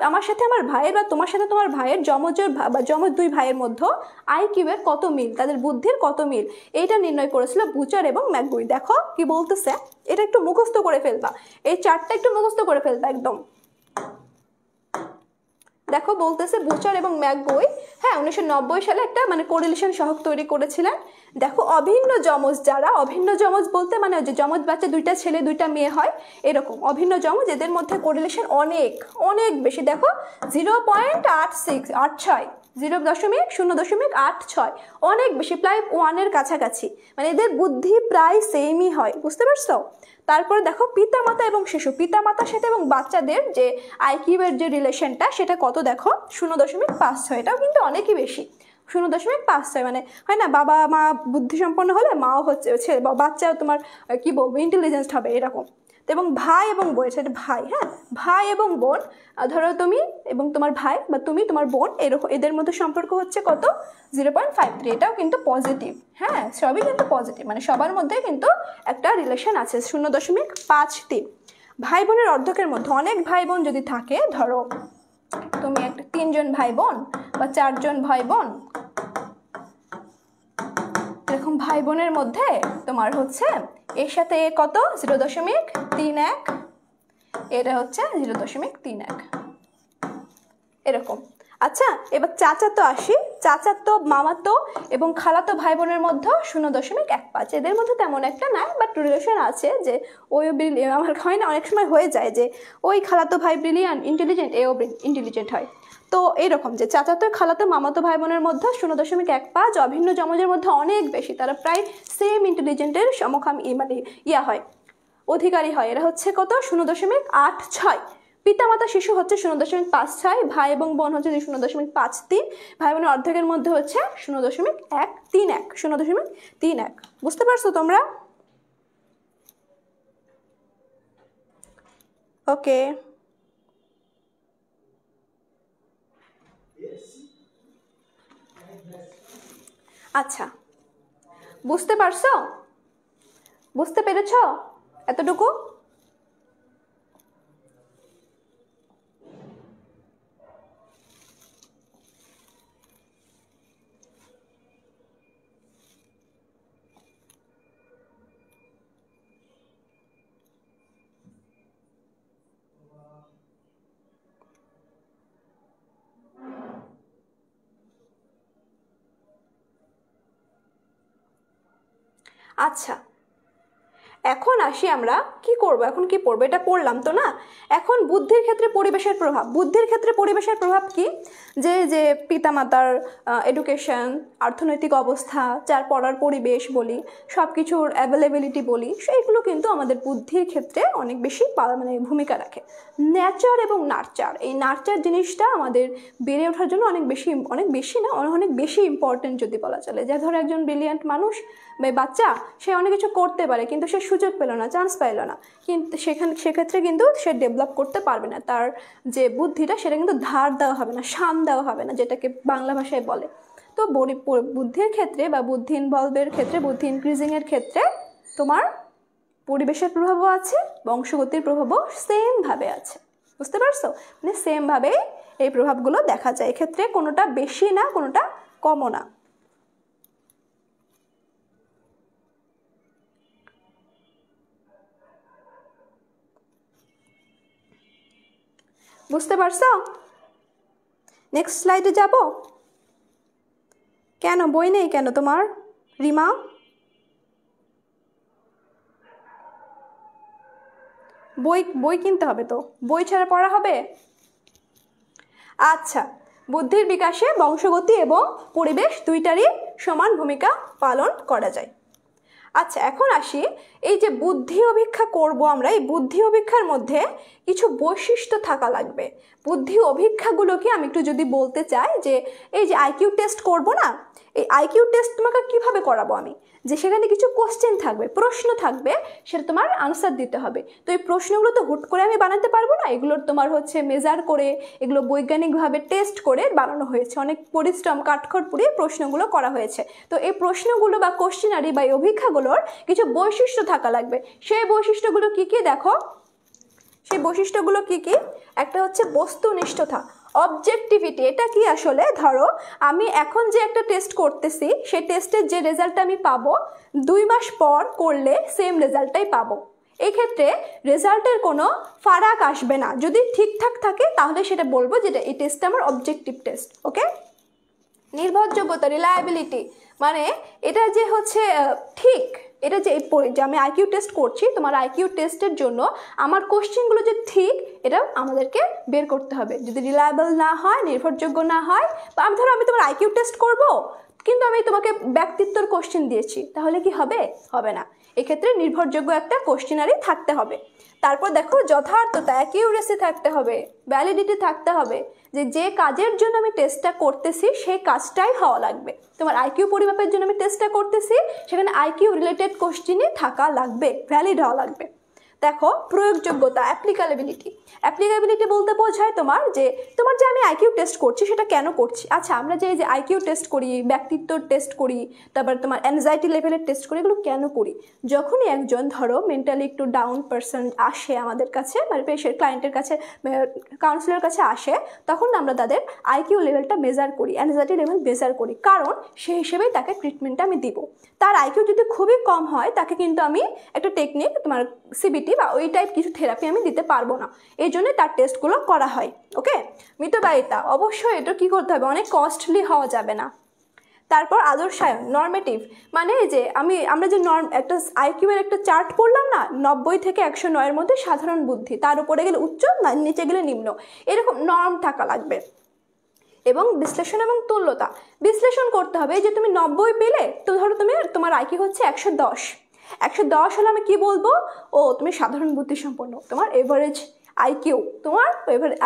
আমার সাথে আমার ভাইয়ের বা তোমার সাথে তোমার ভাইয়ের যমজ দুই ভাইয়ের মধ্যে আইকিউ এর কত মিল, তাদের বুদ্ধির কত মিল, এইটা নির্ণয় করেছিল বুচার এবং ম্যাকগুই। দেখো কি বলতেছে, এটা একটু মুখস্থ করে ফেলবা, এই চারটা একটু মুখস্থ করে ফেলবা একদম। দেখো বলতেছে বুচার এবং ম্যাকগুই, হ্যাঁ 1990 সালে একটা মানে কোরিলেশন সহগ তৈরি করেছিলেন। দেখো অভিন্ন যমজ বলতে মানে যে যমজ বাচ্চা দুইটা ছেলে দুইটা মেয়ে হয় এরকম অভিন্ন যমজ, এদের মধ্যে কোরিলেশন অনেক অনেক বেশি। দেখো 0.86 0.0.86 অনেক বেশি, প্রায় 1-এর কাছাকাছি, মানে এদের বুদ্ধি প্রায় সেমই হয়। বুঝতে পারছো? তারপরে দেখো পিতামাতা এবং শিশু, পিতামাতার সাথে এবং বাচ্চাদের যে আইকিউ এর যে রিলেশনটা সেটা কত, দেখো 0.56, এটাও কিন্তু অনেকই বেশি। 0.56 মানে হয় না বাবা মা বুদ্ধিসম্পন্ন হলে মাও হচ্ছে বাচ্চাও তোমার কি বলবো ইন্টেলিজেন্স হবে এরকম। এবং ভাই এবং বোন, সেটা ভাই, হ্যাঁ ভাই এবং বোন, ধরো তুমি এবং তোমার ভাই বা তুমি তোমার বোন, এরকম এদের মধ্যে সম্পর্ক হচ্ছে কত 0.53, এটাও কিন্তু পজিটিভ, হ্যাঁ সবই কিন্তু পজিটিভ, মানে সবার মধ্যে কিন্তু একটা রিলেশন আছে 0.53। ভাই বোনের অর্ধেকের মধ্যে অনেক ভাই বোন যদি থাকে, ধরো তুমি একটা 3জন ভাই বোন বা 4জন ভাই বোন, এরকম ভাই বোনের মধ্যে তোমার হচ্ছে এর সাথে কত 0.31, এটা হচ্ছে 0.31 এরকম। আচ্ছা এবার চাচাতো আসি, চাচাতো মামাতো এবং খালাতো ভাই বোনের মধ্যে 0.15, এদের মধ্যে তেমন একটা নাই, বাট রিলেশন আছে যে ওই আমার হয় না অনেক সময় হয়ে যায় যে ওই খালাতো ভাই ব্রিলিয়ান্ট ইন্টেলিজেন্ট, এও ইন্টেলিজেন্ট হয়। তো এইরকম যে চাচাতো খালাতো মামাতো ভাই বোনের মধ্যে 0.15, অভিন্ন যমজের মধ্যে অনেক বেশি, তারা প্রায় সেম ইন্টেলিজেন্টের মানে হয় অধিকারী হয়। এরা হচ্ছে কত 0.86। পিতামাতা শিশু হচ্ছে 0.56, ভাই এবং বোন হচ্ছে 0.53, ভাই বোনের অর্ধেকের মধ্যে হচ্ছে 0.131। বুঝতে পারছো তোমরা? ওকে আচ্ছা, বুঝতে পারছো? বুঝতে পেরেছ এতটুকু? আচ্ছা, এখন আসি আমরা কি করব, এখন কি পড়বো, এটা পড়লাম তো না। এখন বুদ্ধির ক্ষেত্রে পরিবেশের প্রভাব। বুদ্ধির ক্ষেত্রে পরিবেশের প্রভাব কি, যে যে পিতামাতার এডুকেশন, অর্থনৈতিক অবস্থা, যার পড়ার পরিবেশ বলি, সব কিছুর অ্যাভেলেবিলিটি বলি, সেইগুলো কিন্তু আমাদের বুদ্ধির ক্ষেত্রে অনেক বেশি মানে ভূমিকা রাখে। নেচার এবং নার্চার, এই নার্চার জিনিসটা আমাদের বেড়ে ওঠার জন্য অনেক বেশি ইম্পর্টেন্ট যদি বলা চলে। যে ধরো একজন ব্রিলিয়ান্ট মানুষ বা বাচ্চা, সে অনেক কিছু করতে পারে কিন্তু সে সুযোগ পেল না, চান্স পাইল না, কিন্তু সেক্ষেত্রে কিন্তু সে ডেভেলপ করতে পারবে না। তার যে বুদ্ধিটা সেটা কিন্তু ধার দেওয়া হবে না, শান দেওয়া হবে না, যেটাকে বাংলা ভাষায় বলে। তো বুদ্ধির ক্ষেত্রে বা বুদ্ধি ইনভলভের ক্ষেত্রে, বুদ্ধি ইনক্রিজিংয়ের ক্ষেত্রে তোমার পরিবেশের প্রভাবও আছে, বংশগতির প্রভাবও সেমভাবে আছে। বুঝতে পারছো? মানে সেমভাবে এই প্রভাবগুলো দেখা যায়, এক্ষেত্রে কোনোটা বেশি না, কোনোটা কমও না। বুঝতে পারছো? নেক্সট স্লাইডে যাব। কেন বই নেই কেন তোমার রিমা? বই কিনতে হবে তো, বই ছাড়া পড়া হবে? আচ্ছা, বুদ্ধির বিকাশে বংশগতি এবং পরিবেশ দুইটারই সমান ভূমিকা পালন করা যায়। আচ্ছা, এখন আসি, এই যে বুদ্ধি অভিক্ষা করব আমরা, এই বুদ্ধি অভিক্ষার মধ্যে কিছু বৈশিষ্ট্য থাকা লাগবে। বুদ্ধি অভিক্ষাগুলোকে আমি একটু যদি বলতে চাই, যে এই যে আইকিউ টেস্ট করব না, এই আইকিউ টেস্ট তোমাকে কিভাবে করাবো আমি, যে সেখানে কিছু কোশ্চেন থাকবে, প্রশ্ন থাকবে, সেটা তোমার আনসার দিতে হবে। তো এই প্রশ্নগুলো তো হুট করে আমি বানাতে পারবো না, এগুলোর তোমার হচ্ছে মেজার করে, এগুলো বৈজ্ঞানিকভাবে টেস্ট করে বানানো হয়েছে, অনেক পরিশ্রম কাঠখড় পুড়িয়ে প্রশ্নগুলো করা হয়েছে। তো এই প্রশ্নগুলো বা কোশ্চেনারি বা এই অভিক্ষাগুলোর কিছু বৈশিষ্ট্য থাকা লাগবে। সেই বৈশিষ্ট্যগুলো কি কি দেখো, সেই বৈশিষ্ট্যগুলো কি কি? একটা হচ্ছে বস্তুনিষ্ঠতা, অবজেক্টিভিটি। এটা কি আসলে, ধরো আমি এখন যে একটা টেস্ট করতেছি, সেই টেস্টের যে রেজাল্টটা আমি পাবো 2 মাস পর করলে সেম রেজাল্টটাই পাবো। এই ক্ষেত্রে রেজাল্টের কোনো ফারাক আসবে না, যদি ঠিকঠাক থাকে তাহলে সেটা বলবো যেটা এই টেস্টটা আমার অবজেক্টিভ টেস্ট। ওকে, নির্ভরযোগ্যতা, রিলায়েবিলিটি, মানে এটা যে হচ্ছে ঠিক, এটা যে আমি আইকিউ টেস্ট করছি, তোমার আইকিউ টেস্টের জন্য আমার কোশ্চেনগুলো যে ঠিক, এটা আমাদেরকে বের করতে হবে। যদি রিলায়েবল না হয়, নির্ভরযোগ্য না হয়, বা ধরো আমি তোমার আইকিউ টেস্ট করব কিন্তু আমি তোমাকে ব্যক্তিত্বর কোশ্চেন দিয়েছি, তাহলে কি হবে? হবে না। এক্ষেত্রে নির্ভরযোগ্য একটা কোশ্চেনারি থাকতে হবে। তারপর দেখো যথার্থতা, অ্যাকিউরেসি থাকতে হবে, ভ্যালিডিটি থাকতে হবে, যে যে কাজের জন্য আমি টেস্টটা করতেছি সেই কাজটাই হওয়া লাগবে। তোমার আইকিউ পরিমাপের জন্য আমি টেস্টটা করতেছি, সেখানে আইকিউ রিলেটেড কোশ্চেনই থাকা লাগবে, ভ্যালিড হওয়া লাগবে। দেখো প্রয়োগযোগ্যতা, অ্যাপ্লিকেবিলিটি বলতে বোঝায় তোমার যে আমি আইকিউ টেস্ট করছি সেটা কেন করছি। আচ্ছা, আমরা যে আইকিউ টেস্ট করি, ব্যক্তিত্বর টেস্ট করি, তারপর তোমার অ্যাংজাইটি লেভেলের টেস্ট করি, এগুলো কেন করি? যখনই একজন ধরো মেন্টালি একটু ডাউন পারসন আসে আমাদের কাছে, মানে পেশেন্ট ক্লায়েন্টের কাছে, কাউন্সিলরের কাছে আসে, তখন আমরা তাদের আইকিউ লেভেলটা মেজার করি, অ্যাংজাইটি লেভেল মেজার করি, কারণ সেই হিসেবেই তাকে ট্রিটমেন্টটা আমি দিব। তার আইকিউ যদি খুবই কম হয়, তাকে কিন্তু আমি একটা টেকনিক, তোমার সিবিটি বা ওই টাইপ কিছু থেরাপি আমি দিতে পারবো না, এই জন্য তার টেস্টগুলো করা হয়। ওকে, মিতব্যয়িতা, অবশ্যই এটা কি করতে হবে, অনেক কস্টলি হওয়া যাবে না। তারপর আদর্শায়ন, নর্মেটিভ, মানে যে আমরা যে একটা আইকিউ এর একটা চার্ট পড়লাম না, 90 থেকে 109-এর মধ্যে সাধারণ বুদ্ধি, তার উপরে গেলে উচ্চ, নিচে গেলে নিম্ন, এরকম নর্ম থাকা লাগবে। এবং বিশ্লেষণ এবং তুল্যতা, বিশ্লেষণ করতে হবে, যে তুমি 90 পেলে, তো ধরো তোমার আইকিউ হচ্ছে 110 হলে আমি কি বলবো, ও তুমি সাধারণ বুদ্ধি সম্পন্ন, তোমার এভারেজ আইকিউ, তোমার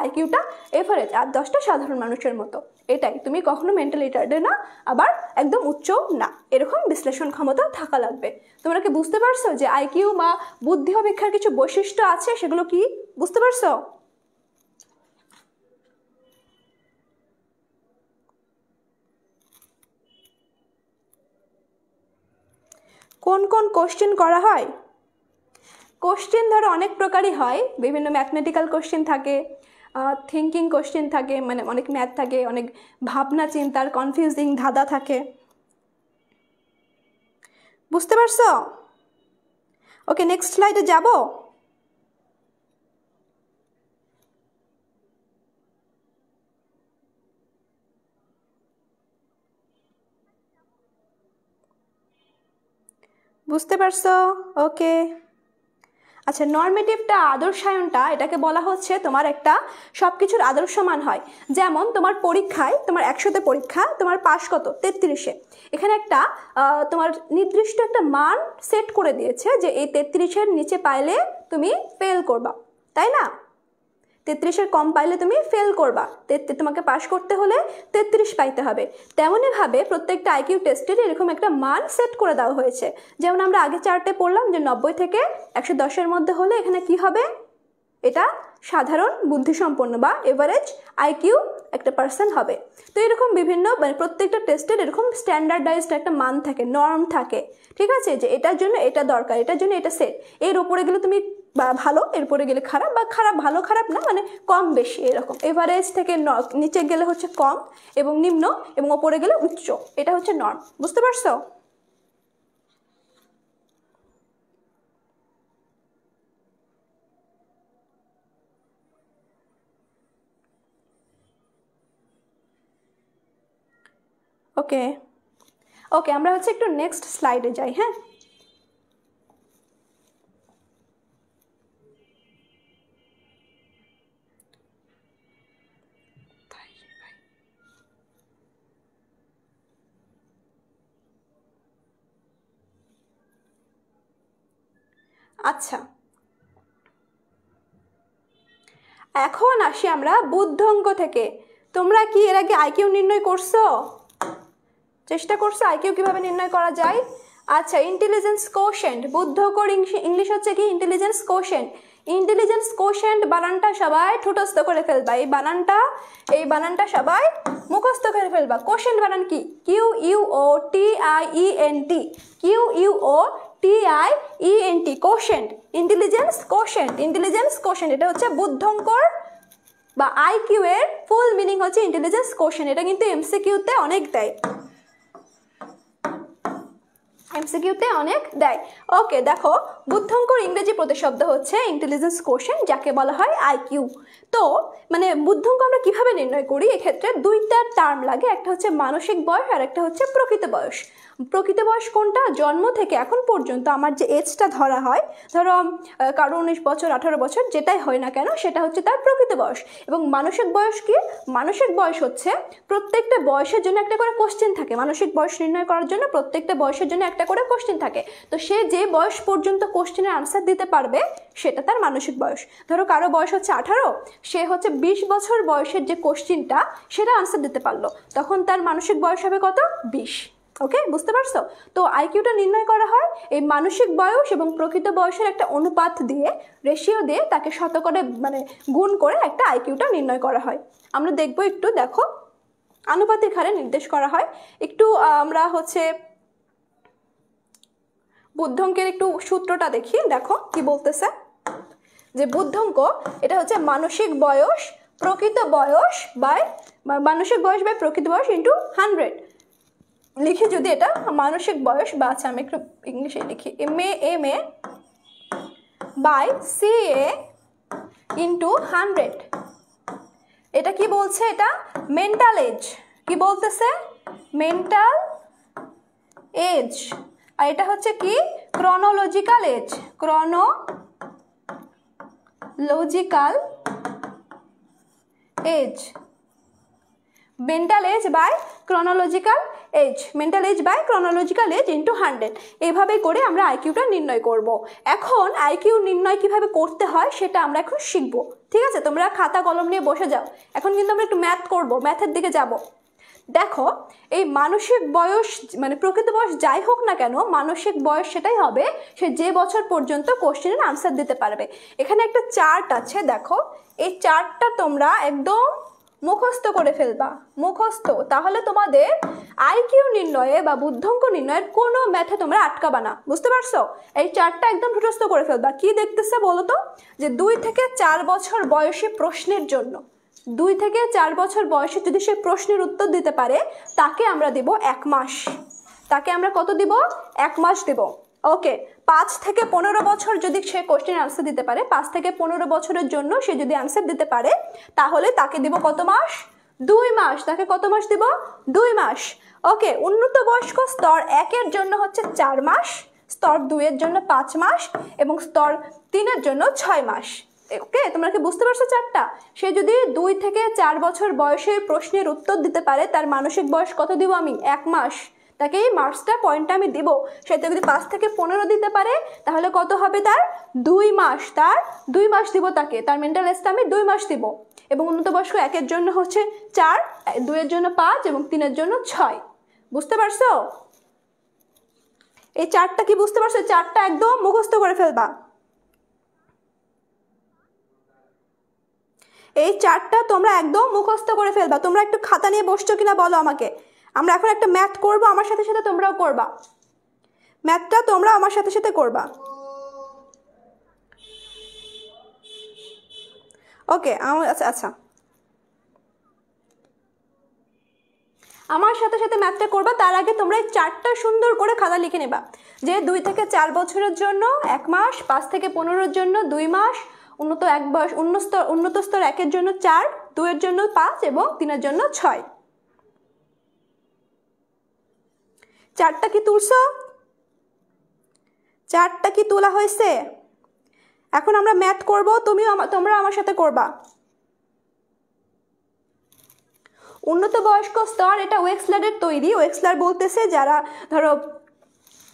আইকিউটা এভারেজ, আর 10টা সাধারণ মানুষের মতো। এটাই, তুমি কখনো মেন্টালি রিটার্ডেড না, আবার একদম উচ্চ না, এরকম বিশ্লেষণ ক্ষমতা থাকা লাগবে। তোমরা কি বুঝতে পারছো যে আইকিউ বা বুদ্ধি অপেক্ষার কিছু বৈশিষ্ট্য আছে, সেগুলো কি বুঝতে পারছো? কোন কোন কোশ্চেন করা হয়? কোশ্চেন ধরো অনেক প্রকারই হয়, বিভিন্ন ম্যাথমেটিক্যাল কোশ্চেন থাকে, থিঙ্কিং কোশ্চেন থাকে, মানে অনেক ম্যাথ থাকে, অনেক ভাবনা চিন্তার কনফিউজিং ধাঁধা থাকে। বুঝতে পারছো? ওকে, নেক্সট স্লাইডে যাব। বুঝতে পারছো? ওকে। আচ্ছা, নর্মেটিভটা আদর্শায়নটা এটাকে বলা হচ্ছে তোমার একটা সব কিছুর আদর্শমান হয়। যেমন তোমার পরীক্ষায়, তোমার 100তে পরীক্ষা, তোমার পাস কত 33-এ, এখানে একটা তোমার নির্দিষ্ট একটা মান সেট করে দিয়েছে যে এই 33-এর নিচে পাইলে তুমি ফেল করবা, তাই না? 33-এর কম পাইলে তুমি ফেল করবা, তোমাকে পাস করতে হলে 33 পাইতে হবে। তেমনইভাবে প্রত্যেকটা আইকিউ টেস্টের এরকম একটা মান সেট করে দেওয়া হয়েছে। যেমন আমরা আগে চার্টে পড়লাম যে 90 থেকে 110-এর মধ্যে হলে এখানে কি হবে, এটা সাধারণ বুদ্ধিসম্পন্ন বা এভারেজ আইকিউ একটা পার্সন হবে। তো এরকম বিভিন্ন মানে প্রত্যেকটা টেস্টের এরকম স্ট্যান্ডার্ডাইজড একটা মান থাকে, নর্ম থাকে, ঠিক আছে, যে এটার জন্য এটা দরকার, এটার জন্য এটা সেট, এর উপরে গেলে তুমি ভালো, এরপরে গেলে খারাপ, বা খারাপ ভালো খারাপ না, মানে কম বেশি এরকম। এভারেজ থেকে নিচে গেলে হচ্ছে কম এবং নিম্ন, এবং ওপরে গেলে উচ্চ, এটা হচ্ছে নর্ম। বুঝতে পারছো? ওকে ওকে, আমরা হচ্ছে একটু নেক্সট স্লাইডে যাই। হ্যাঁ, আচ্ছা, এখন আসি আমরা বুদ্ধাঙ্ক থেকে। তোমরা কি এর আগে আইকিউ নির্ণয় করছো? চেষ্টা করছো আইকিউ কিভাবে নির্ণয় করা যায়? আচ্ছা, ইন্টেলিজেন্স কোশেন্ট, বুদ্ধকর ইংলিশ হচ্ছে কি ইন্টেলিজেন্স কোশেন্ট। ইন্টেলিজেন্স কোশেন্ট বানানটা সবাই ঠুটস্থ করে ফেলবা, এই বানানটা সবাই মুখস্থ করে ফেলবা। কোশেন্ট বানান কি? QUOTIENT, QUOTIENT, quotient, intelligence quotient, intelligence quotient, এটা হচ্ছে বুদ্ধঙ্কর বা আইকিউ এর ফুল মিনিং হচ্ছে ইন্টেলিজেন্স কোশেন্ট। এটা কিন্তু এমসিকিউতে অনেক দেয়, এমসিকিউতে অনেক দেয়। ওকে, দেখো, বুদ্ধঙ্কর ইংরেজি প্রতিশব্দ হচ্ছে ইন্টেলিজেন্স কোশেন্ট, যাকে বলা হয় আইকিউ। তো মানে বুদ্ধঙ্ক আমরা কিভাবে নির্ণয় করি? এক্ষেত্রে দুইটা টার্ম লাগে, একটা হচ্ছে মানসিক বয়স আর একটা হচ্ছে প্রকৃত বয়স। প্রকৃত বয়স কোনটা? জন্ম থেকে এখন পর্যন্ত আমার যে এজটা ধরা হয়, ধরো কারো 19 বছর 18 বছর যেটাই হয় না কেন, সেটা হচ্ছে তার প্রকৃত বয়স। এবং মানসিক বয়স কি? মানসিক বয়স হচ্ছে প্রত্যেকটা বয়সের জন্য একটা করে কোশ্চেন থাকে। মানসিক বয়স নির্ণয় করার জন্য প্রত্যেকটা বয়সের জন্য একটা করে কোশ্চেন থাকে। তো সে যে বয়স পর্যন্ত কোশ্চেনের আনসার দিতে পারবে সেটা তার মানসিক বয়স। ধরো কারো বয়স হচ্ছে 18, সে হচ্ছে 20 বছর বয়সের যে কোশ্চেনটা সেটা আনসার দিতে পারলো, তখন তার মানসিক বয়স হবে কত? 20। ওকে, বুঝতে পারছো? তো আইকিউটা নির্ণয় করা হয় এই মানসিক বয়স এবং প্রকৃত বয়সের একটা অনুপাত দিয়ে, রেশিও দিয়ে, তাকে শতকরে মানে গুণ করে একটা আইকিউটা নির্ণয় করা হয়। আমরা দেখবো একটু, দেখো, আনুপাতিক হারে নির্দেশ করা হয়। একটু আমরা হচ্ছে বুদ্ধঙ্কের একটু সূত্রটা দেখি, দেখো কি বলতেছে, যে বুদ্ধঙ্ক এটা হচ্ছে মানসিক বয়স প্রকৃত বয়স বাই মানসিক বয়স বাই প্রকৃত বয়স ইন্টু 100 লিখি। যদি এটা মানসিক বয়স, বা আচ্ছা আমি একটু ইংলিশে লিখি, MA বাই CA ইন্টু 100। এটা কি বলছে? এটা মেন্টাল এজ। কি বলতেছে? Mental age. আর এটা হচ্ছে কি? Chronological age. Chronological age. Mental age by chronological age, mental age by chronological age into 100। এইভাবে করে আমরা আইকিউটা নির্ণয় করব। এখন আইকিউ নির্ণয় কিভাবে করতে হয় সেটা আমরা এখন শিখবো, ঠিক আছে? তোমরা খাতা কলম নিয়ে বসে যাও। এখন কিন্তু আমরা একটু ম্যাথ করব, ম্যাথের দিকে যাব। দেখো, এই মানসিক বয়স মানে প্রকৃত বয়স যাই হোক না কেন, মানসিক বয়স সেটাই হবে সে যে বছর পর্যন্ত কোশ্চেনের আনসার দিতে পারবে। এখানে একটা চার্ট আছে, দেখো, এই চার্টটা তোমরা একদম মুখস্থ করে ফেলবা, মুখস্থ। তাহলে তোমাদের আইকিউ নির্ণয়ে বা বুদ্ধঙ্ক নির্ণয়ের কোনো ম্যাথে তোমরা আটকাবা না। বুঝতে পারছো? এই চার্টটা একদম মুখস্থ করে ফেলবা। কি দেখতেছে বলো তো? যে 2 থেকে 4 বছর বয়সী প্রশ্নের জন্য, 2 থেকে 4 বছর বয়সে যদি সে প্রশ্নের উত্তর দিতে পারে, তাকে আমরা দেব 1 মাস। তাকে আমরা কত দিব? 1 মাস দেব। ওকে, 5 থেকে 15 বছর যদি সে কোশ্চেন আনসার দিতে পারে, 5 থেকে 15 বছরের জন্য সে যদি আনসার দিতে পারে, তাহলে তাকে দিব কত মাস? 2 মাস। তাকে কত মাস দিব? 2 মাস। ওকে, উন্নত বয়স্ক স্তর 1 এর জন্য হচ্ছে 4 মাস, স্তর 2 এর জন্য 5 মাস এবং স্তর 3 এর জন্য 6 মাস। ওকে, তোমরা কি বুঝতে পারছো চারটা? সে যদি 2 থেকে 4 বছর বয়সে প্রশ্নের উত্তর দিতে পারে, তার মানসিক বয়স কত দিব আমি? 1 মাস। তাকে এই মার্কসটা পয়েন্টটা আমি দিব। সেটা যদি 5 থেকে 15 দিতে পারে তাহলে কত হবে তার? 2 মাস। তার 2 মাস দিব তাকে, তার মেন্টাল এজটা আমি 2 মাস দিব। এবং উন্নত বয়স্ক 1 এর জন্য হচ্ছে 4, 2 এর জন্য 5 এবং 3 এর জন্য 6। বুঝতে পারছো? এই চারটা কি বুঝতে পারছো? চারটা একদম মুখস্থ করে ফেলবা। এই চারটা তোমরা একদম মুখস্থ করে ফেলবা। তোমরা একটু খাতা নিয়ে বসছো কিনা বলো আমাকে। আমরা এখন একটা ম্যাথ করবো, আমার সাথে সাথে তোমরাও করবা। ম্যাথটা তোমরা আমার সাথে সাথে করবা। ওকে, আচ্ছা আচ্ছা, আমার সাথে সাথে ম্যাথটা করবা। তার আগে তোমরা এই চারটা সুন্দর করে খাতা লিখে নেবা, যে 2 থেকে 4 বছরের জন্য 1 মাস, 5 থেকে 15-এর জন্য 2 মাস, উন্নত স্তর 1 এর জন্য 4, 2 এর জন্য 5 এবং 3 এর জন্য 6। চারটা কি তুলছো? চারটা কি তোলা হয়েছে? এখন আমরা ম্যাথ করব, তোমরা আমার সাথে করবা। উন্নত বয়স্ক স্তর, এটা ওয়েক্সলারের তৈরি। ওয়েক্সলার বলতেছে যারা ধরো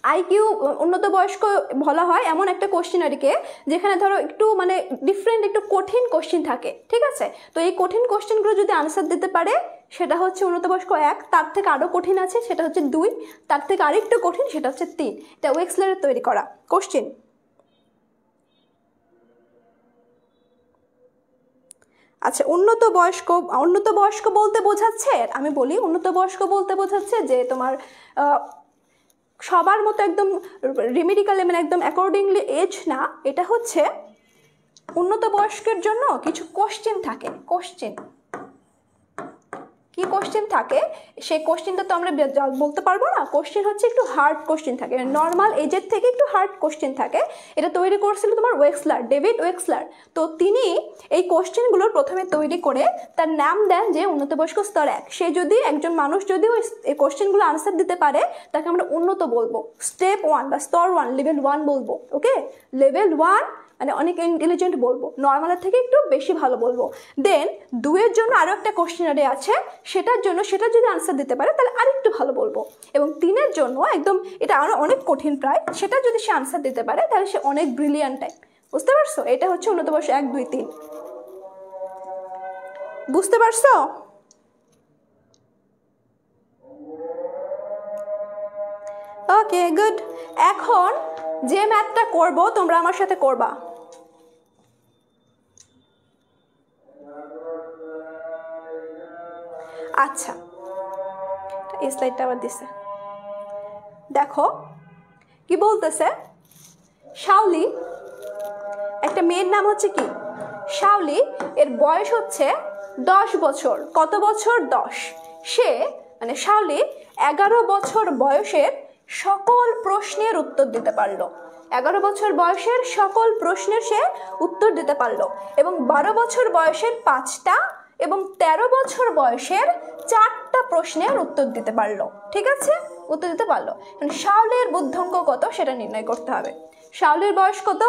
আইকিউ উন্নত বয়স্ক বলা হয় এমন একটা কোশ্চেনারিকে যেখানে ধরো একটু মানে ডিফারেন্ট, একটু কঠিন কোশ্চেন থাকে, ঠিক আছে? তো এই কঠিন কোশ্চেনগুলো যদি আনসার দিতে পারে সেটা হচ্ছে উন্নত বয়স্ক 1, তার থেকে আরও কঠিন আছে সেটা হচ্ছে 2, তার থেকে আরেকটু কঠিন সেটা হচ্ছে 3। এটা ওয়েক্সলারের তৈরি করা কোশ্চেন। আচ্ছা, উন্নত বয়স্ক বলতে বোঝাচ্ছে, আমি বলি উন্নত বয়স্ক বলতে বোঝাচ্ছে যে তোমার সবার মতো একদম রেমেডিক্যালি মানে একদম অ্যাকর্ডিংলি এজ না। এটা হচ্ছে উন্নত বয়স্কের জন্য কিছু কোশ্চেন থাকে। কি কোশ্চেন থাকে সেই কোশ্চেনটা তো আমরা বলতে পারবো না। কোশ্চেন হচ্ছে একটু হার্ড কোশ্চেন থাকে, নর্মাল এজের থেকে একটু হার্ড কোশ্চেন থাকে। এটা তৈরি করছিল তোমার ওয়েক্সলার, ডেভিড ওয়েক্সলার। তো তিনি এই কোশ্চেনগুলোর প্রথমে তৈরি করে তার নাম দেন যে উন্নত বয়স্ক স্তর 1। সে যদি একজন মানুষ যদি এই কোশ্চেনগুলো আনসার দিতে পারে তাকে আমরা উন্নত বলবো, স্টেপ 1 বা স্তর 1, লেভেল 1 বলবো। ওকে, লেভেল 1 মানে অনেক ইন্টেলিজেন্ট বলবো, নর্মালের থেকে একটু বেশি ভালো বলবো। দেন 2 এর জন্য আরও একটা কোশ্চেনারি আছে, সেটা যদি আনসার দিতে পারে তাহলে আরেকটু ভালো বলবো। এবং 3 এর জন্য একদম এটা আরও অনেক কঠিন প্রায়, সেটা যদি সে আনসার দিতে পারে তাহলে সে অনেক ব্রিলিয়ান্ট টাইপ। বুঝতে পারছো? এটা হচ্ছে উন্নত বয়স 1, 2, 3। বুঝতে পারছো? ওকে, গুড। এখন যে ম্যাথটা করব তোমরা আমার সাথে করবা। আচ্ছা, এই স্লাইডটা আবার দিছে, দেখো কি বলতেছে। শাওলি, একটা মেয়ের নাম হচ্ছে কি শাওলি, এর বয়স হচ্ছে 10 বছর। কত বছর? 10। সে মানে শাওলি 11 বছর বয়সের সকল প্রশ্নের উত্তর দিতে পারলো। 11 বছর বয়সের সকল প্রশ্নের সে উত্তর দিতে পারলো এবং 12 বছর বয়সের 5টা এবং 13 বছর বয়সের 4টা প্রশ্নের উত্তর দিতে পারলো। ঠিক আছে, উত্তর দিতে পারলো। শাওলির বুদ্ধাঙ্ক কত সেটা নির্ণয় করতে হবে। শাওলির বয়স কত?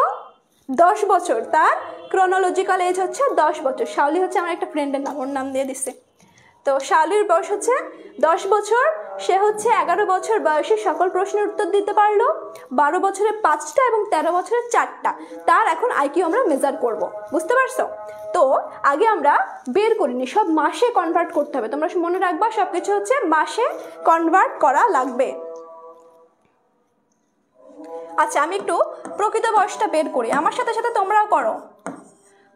10 বছর। তার ক্রোনোলজিক্যাল এজ হচ্ছে 10 বছর। শাওলি হচ্ছে আমার একটা ফ্রেন্ডের নাম, ওর নাম দিয়ে দিচ্ছে। তো শাওলির বয়স হচ্ছে 10 বছর। সে হচ্ছে 11 বছর বয়সে সকল প্রশ্নের উত্তর দিতে পারলো, 12 বছরের 5টা এবং 13 বছরের 4টা। তার এখন আইকিউ আমরা মেজার করব। বুঝতে পারছো? তো আগে আমরা বের করিনি, সব মাসে কনভার্ট করতে হবে। তোমরা মনে রাখবা সব কিছু হচ্ছে মাসে কনভার্ট করা লাগবে। আচ্ছা, আমি একটু প্রকৃত বয়সটা বের করি, আমার সাথে সাথে তোমরাও করো।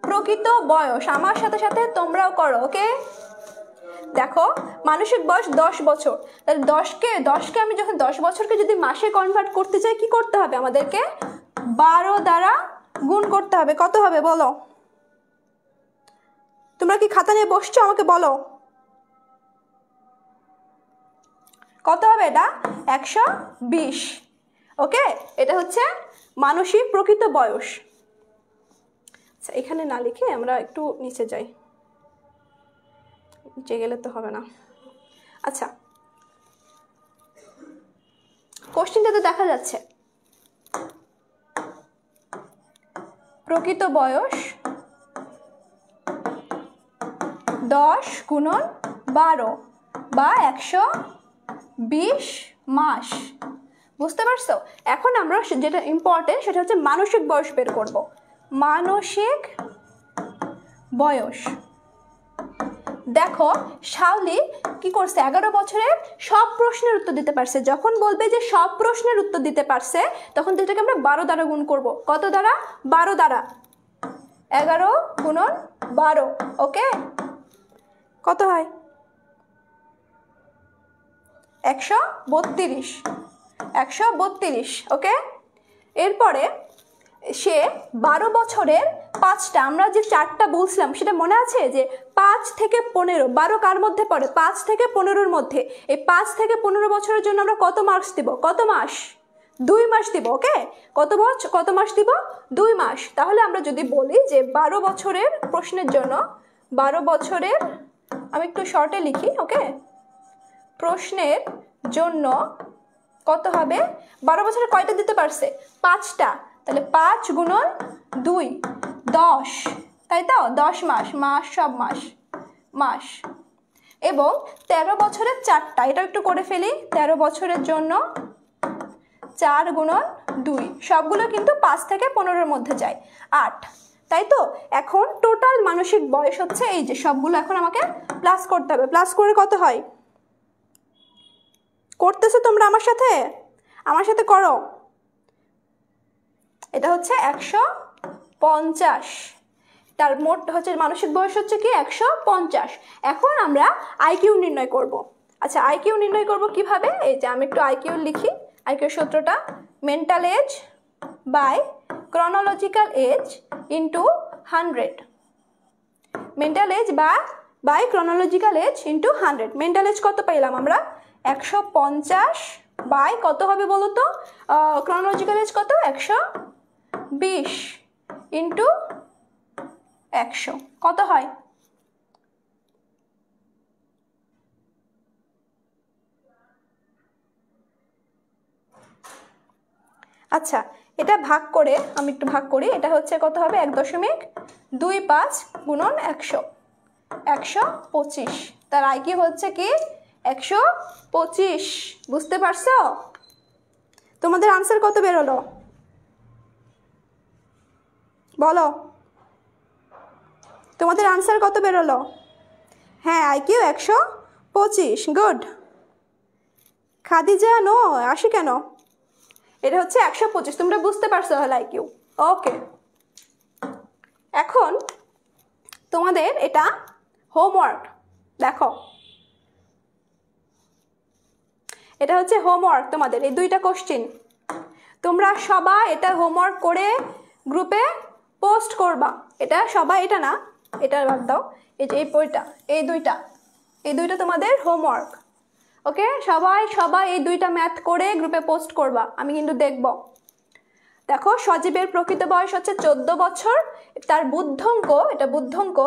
প্রকৃত বয়স আমার সাথে সাথে তোমরাও করো। ওকে, দেখো মানসিক বয়স 10 বছর। তাহলে 10কে আমি যখন 10 বছরকে যদি মাসে কনভার্ট করতে চাই কি করতে হবে? আমাদেরকে 12 দ্বারা গুণ করতে হবে। কত হবে বলো? তোমরা কি খাতা নিয়ে বসছো? আমাকে বলো কত হবে এটা? 120। ওকে, এটা হচ্ছে মানসিক প্রকৃত বয়স। আচ্ছা, এখানে না লিখে আমরা একটু নিচে যাই, নিচে গেলে তো হবে না। আচ্ছা, কোশ্চেনটাতে দেখা যাচ্ছে প্রকৃত বয়স 10 গুণন 12 বা 120 মাস। বুঝতে পারছো? এখন আমরা যেটা ইম্পর্টেন্ট সেটা হচ্ছে মানসিক বয়স বের করব। মানসিক বয়স। দেখো শাওলি কি করছে, 11 বছরের সব প্রশ্নের উত্তর দিতে পারছে। যখন বলবে যে সব প্রশ্নের উত্তর দিতে পারছে তখন এটাকে আমরা 12 দ্বারা গুণ করব। কত দ্বারা? 12 দ্বারা। 11 গুণন 12, ওকে? কত হয়? 132, 132, ওকে? এরপরে সে 12 বছরের 5টা, আমরা যে 4টা বলছিলাম সেটা মনে আছে? যে 5 থেকে 15, 12 কার মধ্যে পড়ে? 5 থেকে 15-র মধ্যে। এই 5 থেকে 15 বছরের জন্য আমরা কত মার্কস দিব? কত মাস? 2 মাস দিব, ওকে? কত মাস দিব? 2 মাস। তাহলে আমরা যদি বলি যে 12 বছরের প্রশ্নের জন্য, 12 বছরের, আমি একটু শর্টে লিখি, ওকে? প্রশ্নের জন্য কত হবে? 12 বছরে কয়টা দিতে পারছে? 5টা। তাহলে 5 গুণন 2, 10, তাই তো? 10 মাস, মাস সব মাস, মাস। এবং 13 বছরের 4টা, এটা একটু করে ফেলি। 13 বছরের জন্য 4 গুণন 2, সবগুলো কিন্তু 5 থেকে 15-এর মধ্যে যায়, 8, তাই তো? এখন টোটাল মানসিক বয়স হচ্ছে এই যে সবগুলো এখন আমাকে প্লাস করতে হবে। প্লাস করে কত হয়? করতেছো তোমরা আমার সাথে? আমার সাথে করো। এটা হচ্ছে 150। তার মোট হচ্ছে মানসিক বয়স হচ্ছে কি? 150। এখন আমরা আইকিউ নির্ণয় করব। আচ্ছা, আইকিউ নির্ণয় করব কিভাবে? এই যে আমি একটু আইকিউ লিখি। আইকিউ সূত্রটা mental age by chronological age into 100। Mental age by chronological age into 100। Mental age কত পাইলাম আমরা? 150 বাই কত হবে বলো তো? ক্রনোলজিক্যাল এজ কত? 120 ইন্টু 100 কত হয়? আচ্ছা, এটা ভাগ করে, আমি একটু ভাগ করি। এটা হচ্ছে কত হবে? 1.25 গুণন 100, 125। তার আইকিউ হচ্ছে কি? 125। বুঝতে পারছো? তোমাদের আনসার কত বেরোলো বলো? তোমাদের আনসার কত বেরোলো? হ্যাঁ, আইকিউ 125। গুড। খাদিজা নো আসি কেন? এটা হচ্ছে 125। তোমরা বুঝতে পারছো তাহলে আইকিউ, ওকে? এখন তোমাদের এটা হোমওয়ার্ক। দেখো, এটা হচ্ছে হোমওয়ার্ক তোমাদের, এই 2টা কোশ্চেন। তোমরা সবাই এটা হোমওয়ার্ক করে গ্রুপে পোস্ট করবা। এটা সবাই, এটা না, এটা বাদ দাও। এই যে এই বইটা, এই দুইটা তোমাদের হোমওয়ার্ক, ওকে? সবাই এই 2টা ম্যাথ করে গ্রুপে পোস্ট করবা, আমি কিন্তু দেখব। দেখো, সজীবের প্রকৃত বয়স হচ্ছে 14 বছর। তার বুদ্ধাঙ্ক, এটা বুদ্ধাঙ্ক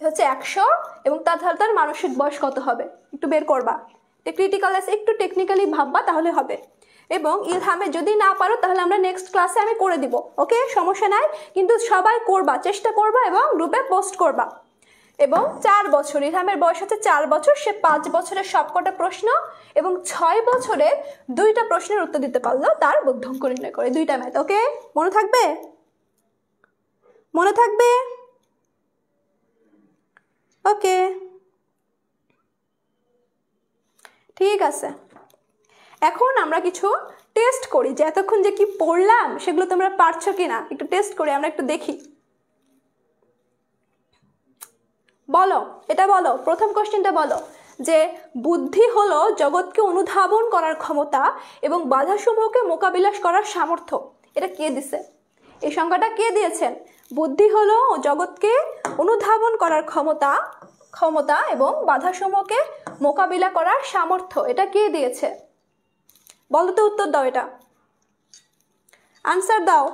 হচ্ছে 100, এবং তার মানসিক বয়স কত হবে একটু বের করবা। ক্রিটিক্যাল একটু টেকনিক্যালি ভাববা, তাহলে হবে। এবং ইলহামে যদি না পারো তাহলে আমরা নেক্সট ক্লাসে আমি করে দিব, ওকে? সমস্যা নাই, কিন্তু সবাই করবা, চেষ্টা করবা এবং গ্রুপে পোস্ট করবা। এবং 4 বছর, ইলহামের বয়স হচ্ছে 4 বছর। সে 5 বছরের সবকটা প্রশ্ন এবং 6 বছরের 2টা প্রশ্নের উত্তর দিতে পারলো তার বুদ্ধাঙ্ক নির্ণয় করে। 2টা ম্যাথ, ওকে? মনে থাকবে? মনে থাকবে? ওকে, ঠিক আছে। এখন আমরা কিছু টেস্ট করি যে এতক্ষণ যে কি পড়লাম সেগুলো তোমরা পারছো কিনা, একটু টেস্ট করি, আমরা একটু দেখি। বলো, এটা বলো, প্রথম কোশ্চেনটা বলো যে বুদ্ধি হলো জগৎকে অনুধাবন করার ক্ষমতা এবং বাধাসমূহকে মোকাবিলা করার সামর্থ্য। এটা কে দিছে? এই সংজ্ঞাটা কে দিয়েছেন? বুদ্ধি হলো জগৎকে অনুধাবন করার ক্ষমতা এবং বাধাসমূহকে মোকাবিলা করার সামর্থ্য। এটা কে দিয়েছে বলো তো? উত্তর দাও, এটা আনসার দাও।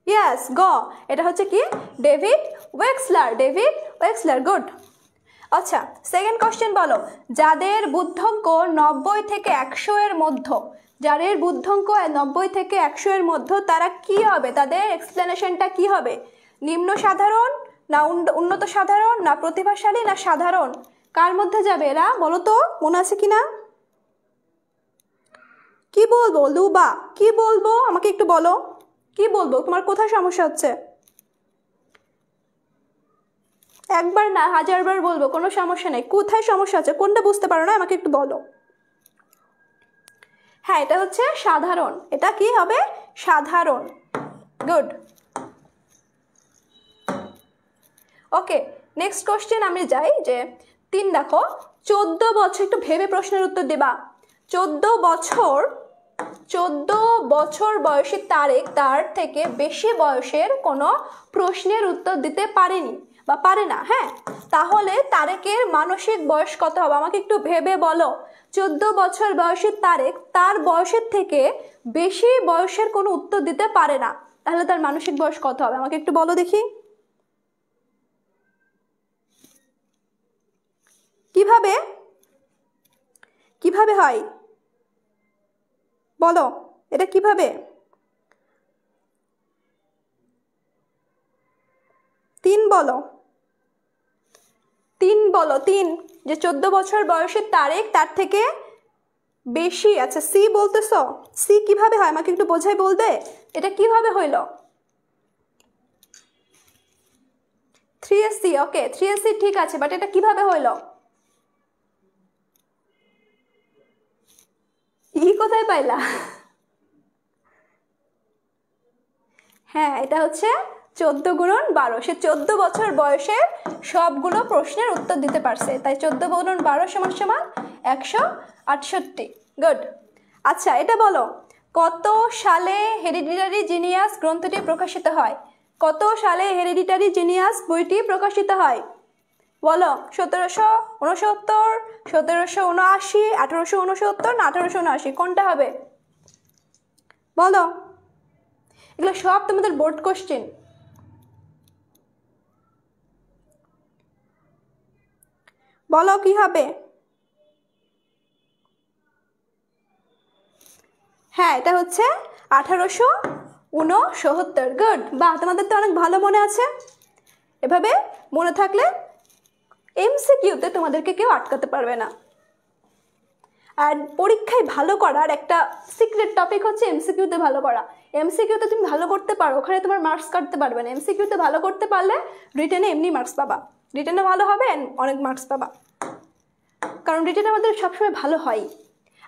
ইয়েস, গ। এটা হচ্ছে কি? ডেভিড ওয়েক্সলার। গুড। আচ্ছা, সেকেন্ড কোশ্চেন বলো, যাদের বুদ্ধাঙ্ক 90 থেকে 100 এর মধ্যে, যাদের বুদ্ধাঙ্ক 90 থেকে 100 এর মধ্যে, তারা কি হবে? তাদের এক্সপ্লেনেশনটা কি হবে? নিম্ন সাধারণ না উন্নত সাধারণ না প্রতিভাশালী না সাধারণ, কার মধ্যে যাবে এরা বলো তো, মনে আছে কিনা? কি বলবো লুবা, কি বলবো আমাকে একটু বলো, কি বলবো? তোমার কোথায় সমস্যা হচ্ছে? একবার না 1000বার বলবো, কোনো সমস্যা নেই। কোথায় সমস্যা আছে, কোনটা বুঝতে পারো না আমাকে একটু বলো। হ্যাঁ, এটা হচ্ছে সাধারণ। এটা কি হবে? সাধারণ। গুড। ওকে, নেক্সট কোশ্চেন আমি যাই যে 3 দেখো, 14 বছর, একটু ভেবে প্রশ্নের উত্তর দেবা। 14 বছর বয়সী তারেক তার থেকে বেশি বয়সের কোনো প্রশ্নের উত্তর দিতে পারেনি বা পারে না। হ্যাঁ, তাহলে তারেকের মানসিক বয়স কত হবে আমাকে একটু ভেবে বলো। 14 বছর বয়সী তারেক তার বয়সের থেকে বেশি বয়সের কোনো উত্তর দিতে পারে না, তাহলে তার মানসিক বয়স কত হবে আমাকে একটু বলো দেখি। কিভাবে কিভাবে হয় বলো, এটা কিভাবে? 3 বলো, 3 বলো, 3। যে 14 বছর বয়সের তারেক তার থেকে বেশি। আচ্ছা, সি বলতেছ, সি কিভাবে হয় আমাকে একটু বোঝাই বলবে, এটা কিভাবে হইল? 3SC। ওকে, 3SC ঠিক আছে, বাট এটা কিভাবে হইল? কোথায় পাইলা? হ্যাঁ, এটা হচ্ছে 14 গুণন 12। সে 14 বছর বয়সে সবগুলো প্রশ্নের উত্তর দিতে পারছে, তাই 14 গুণন 12 সমান সমান 168। গুড। আচ্ছা, এটা বলো, কত সালে হেরিডিটারি জিনিয়াস গ্রন্থটি প্রকাশিত হয়? কত সালে হেরিডিটারি জিনিয়াস বইটি প্রকাশিত হয় বলো? 1769, 1779, 1869 না 1879, কোনটা হবে বলো? এগুলো সব তোমাদের বোর্ড কোশ্চেন। বলো কি হবে? হ্যাঁ, এটা হচ্ছে 1869। গুড, বাহ, তোমাদের তো অনেক ভালো মনে আছে। এভাবে মনে থাকলে এমসিকিউতে তোমাদেরকে কেউ আটকাতে পারবে না। আর পরীক্ষায় ভালো করার একটা সিক্রেট টপিক হচ্ছে এমসিকিউতে ভালো করা। এমসিকিউতে তুমি ভালো করতে পারো, ওখানে তোমার মার্কস কাটতে পারবে না। এমসিকিউতে ভালো করতে পারলে রিটেনে এমনি মার্কস পাবা, রিটেনে ভালো হবে, অনেক মার্কস পাবা, কারণ রিটেনে আমাদের সবসময় ভালো হয়।